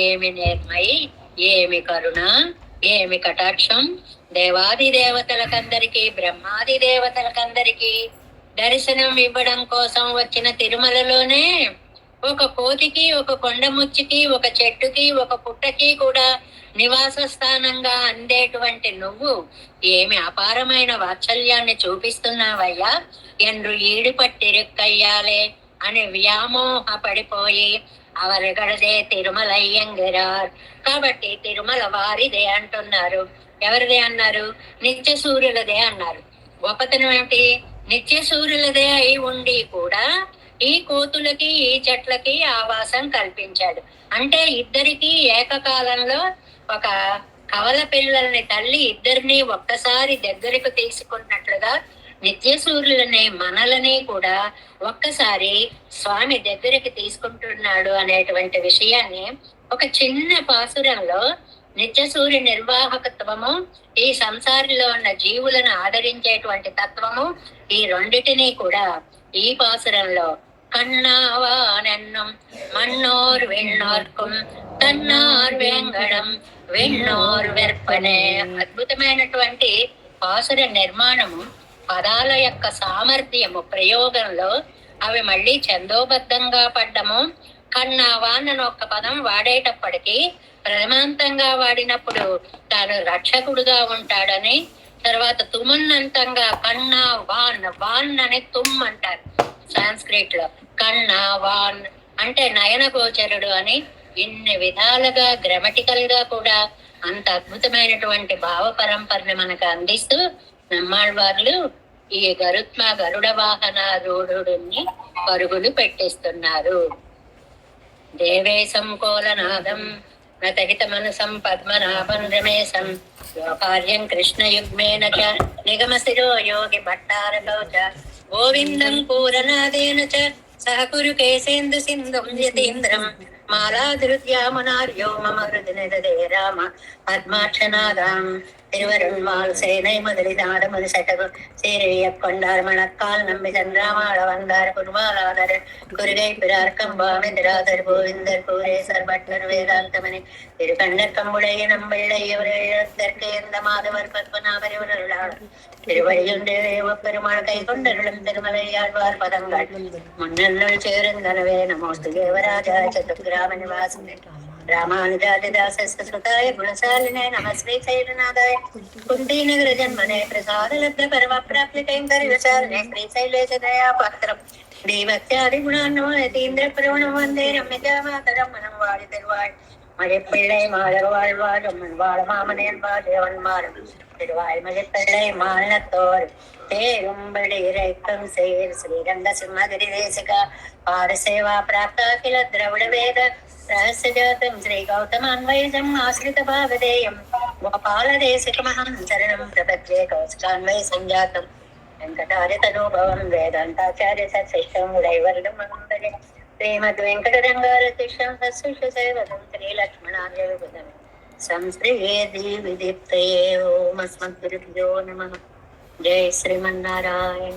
ఏమి నిర్మై, ఏమి కరుణ, ఏమి కటాక్షం! దేవాది దేవతలకందరికీ బ్రహ్మాది దేవతలకందరికీ దర్శనం ఇవ్వడం కోసం వచ్చిన తిరుమలలోనే ఒక కోతికి ఒక కొండముచ్చికి ఒక చెట్టుకి ఒక పుట్టకి కూడా నివాస స్థానంగా అందేటువంటి నువ్వు ఏమి అపారమైన వాత్సల్యాన్ని చూపిస్తున్నావయ్యా! ఎండ్రు ఈడుపట్టిరుక్కయ్యాలే అని వ్యామోహ పడిపోయి అవరుగడదే తిరుమలయ్యంగిరార్. కాబట్టి తిరుమల వారిదే అంటున్నారు. ఎవరిదే అన్నారు? నిత్య సూర్యులదే అన్నారు. గొప్పతనం ఏమిటి? నిత్య సూర్యులదే అయి ఉండి కూడా ఈ కోతులకి ఈ చెట్లకి ఆవాసం కల్పించాడు. అంటే ఇద్దరికి ఏకకాలంలో ఒక కవల పిల్లల్ని తల్లి ఇద్దరిని ఒక్కసారి దగ్గరకు తీసుకున్నట్లుగా నిత్య సూర్యులని మనలని కూడా ఒక్కసారి స్వామి దగ్గరికి తీసుకుంటున్నాడు అనేటువంటి విషయాన్ని ఒక చిన్న పాసురంలో నిత్య సూర్య నిర్వాహకత్వము, ఈ సంసారిలో ఉన్న జీవులను ఆదరించేటువంటి తత్వము, ఈ రెండిటినీ కూడా ఈ పాసురంలో கண்ணாவானென்னும் மன்னோர் விண்ணோர்க்கும் తన్నార్ వెంగళం విన్నోర్ వెర్పనే. అద్భుతమైనటువంటి పాసుర నిర్మాణము, పదాల యొక్క సామర్థ్యము, ప్రయోగంలో అవి మళ్ళీ ఛందోబద్ధంగా పడ్డము. కన్నావాన్ అని ఒక్క పదం వాడేటప్పటికీ ప్రథమాంతంగా వాడినప్పుడు తాను రక్షకుడుగా ఉంటాడని, తర్వాత తుమన్నంతంగా కన్నా వాన్, వాన్ అని తుమ్ అంటారు సాంస్క్రిట్ లో. కన్నా వాన్ అంటే నయన గోచరుడు అని. ఇన్ని విధాలుగా గ్రామటికల్ గా కూడా అంత అద్భుతమైనటువంటి భావ పరంపరని మనకు అందిస్తూ నమ్మాళ్వార్లు ఈ గరుడ వాహన రూఢుడిని పరుగులు పెట్టిస్తున్నారు. దేవేశం కోలనాదం నతహిత మనసం పద్మనాభం రమేశం కార్యం కృష్ణయుగ్మేన చ నిగమశిరో యోగి భట్టారకౌ చ గోవిందం పూరనాదేన చ సహకురు కేశేందు సింధుం యతీంద్రం மாலாதிருத்யாமனார்யோ மம ஹிருதே ராம பத்மாட்சநாதாம் திருவருண்மால் சேனை முதலிதாடு மது சட்டகு சீரைய கொண்டார் மணக்கால் நம்பி சந்திராமாள வந்தார் குருமாலாதர் குருகை பிறார் கம்பாமிந்திராதர் கோவிந்தர் கூரேசர் பட்டர் வேதாந்தமணி திருக்கண்ணர் கம்புடைய நம்பிள்ளையவர்க்கு எந்த மாதவர் பத்மநாபரிவர்களால் திருவழியுண்டு பெருமாள் கை கொண்டருளும் திருமலையாழ்வார் பதங்கள் முன்னல் சேர்ந்தனவே. நமோஸ்து தேவராஜா சதுர்கிராம நிவாசினே ராமானுஜாதிதாசஸ்தாய குணசாலினே நம ஸ்ரீ சைலநாதாய குந்தீநகர ஜன்மனே பிரசாதலப்த பரம பிராப்தி கைங்கரி விசாரணே ஸ்ரீ சைலேஷதயா பாத்திரம் தீபக்தியாதி குணான்னோ யதீந்திர பிரவணம் வந்தே ரம்யஜா மாதரம் மனம் வாழி திருவாள் மழைப்பிள்ளை மாழர் வாழ்வாள் அம்மன் வாழ மாமனேன் தேவன் மாறும் திருவாய் மழைப்பிள்ளை மாநிலத்தோர் தேரும்படி இறைக்கம் சேர் ஸ்ரீரங்க சிம்மகிரி தேசிகா பாரசேவா பிராப்தா கில திரவிட வேத ரகசியஜாతం శ్రీ గౌతమాన్వయం ఆశ్రిత భాగధేయం గోపాలదేశికమహం చరణం ప్రపద్యే కౌశికాన్వయ సంజాతం వెంకటారితనోభవం వేదాంతాచార్య సశిష్టం ఉడైవర్గం మందరే శ్రీమద్ వెంకటరంగారతిష్టం సశిషసేవదం శ్రీలక్ష్మణార్యవిబుధం సంశ్రీయేది విదీప్తయే ఓం అస్మద్గురుభ్యో నమః. జై శ్రీమన్నారాయణ.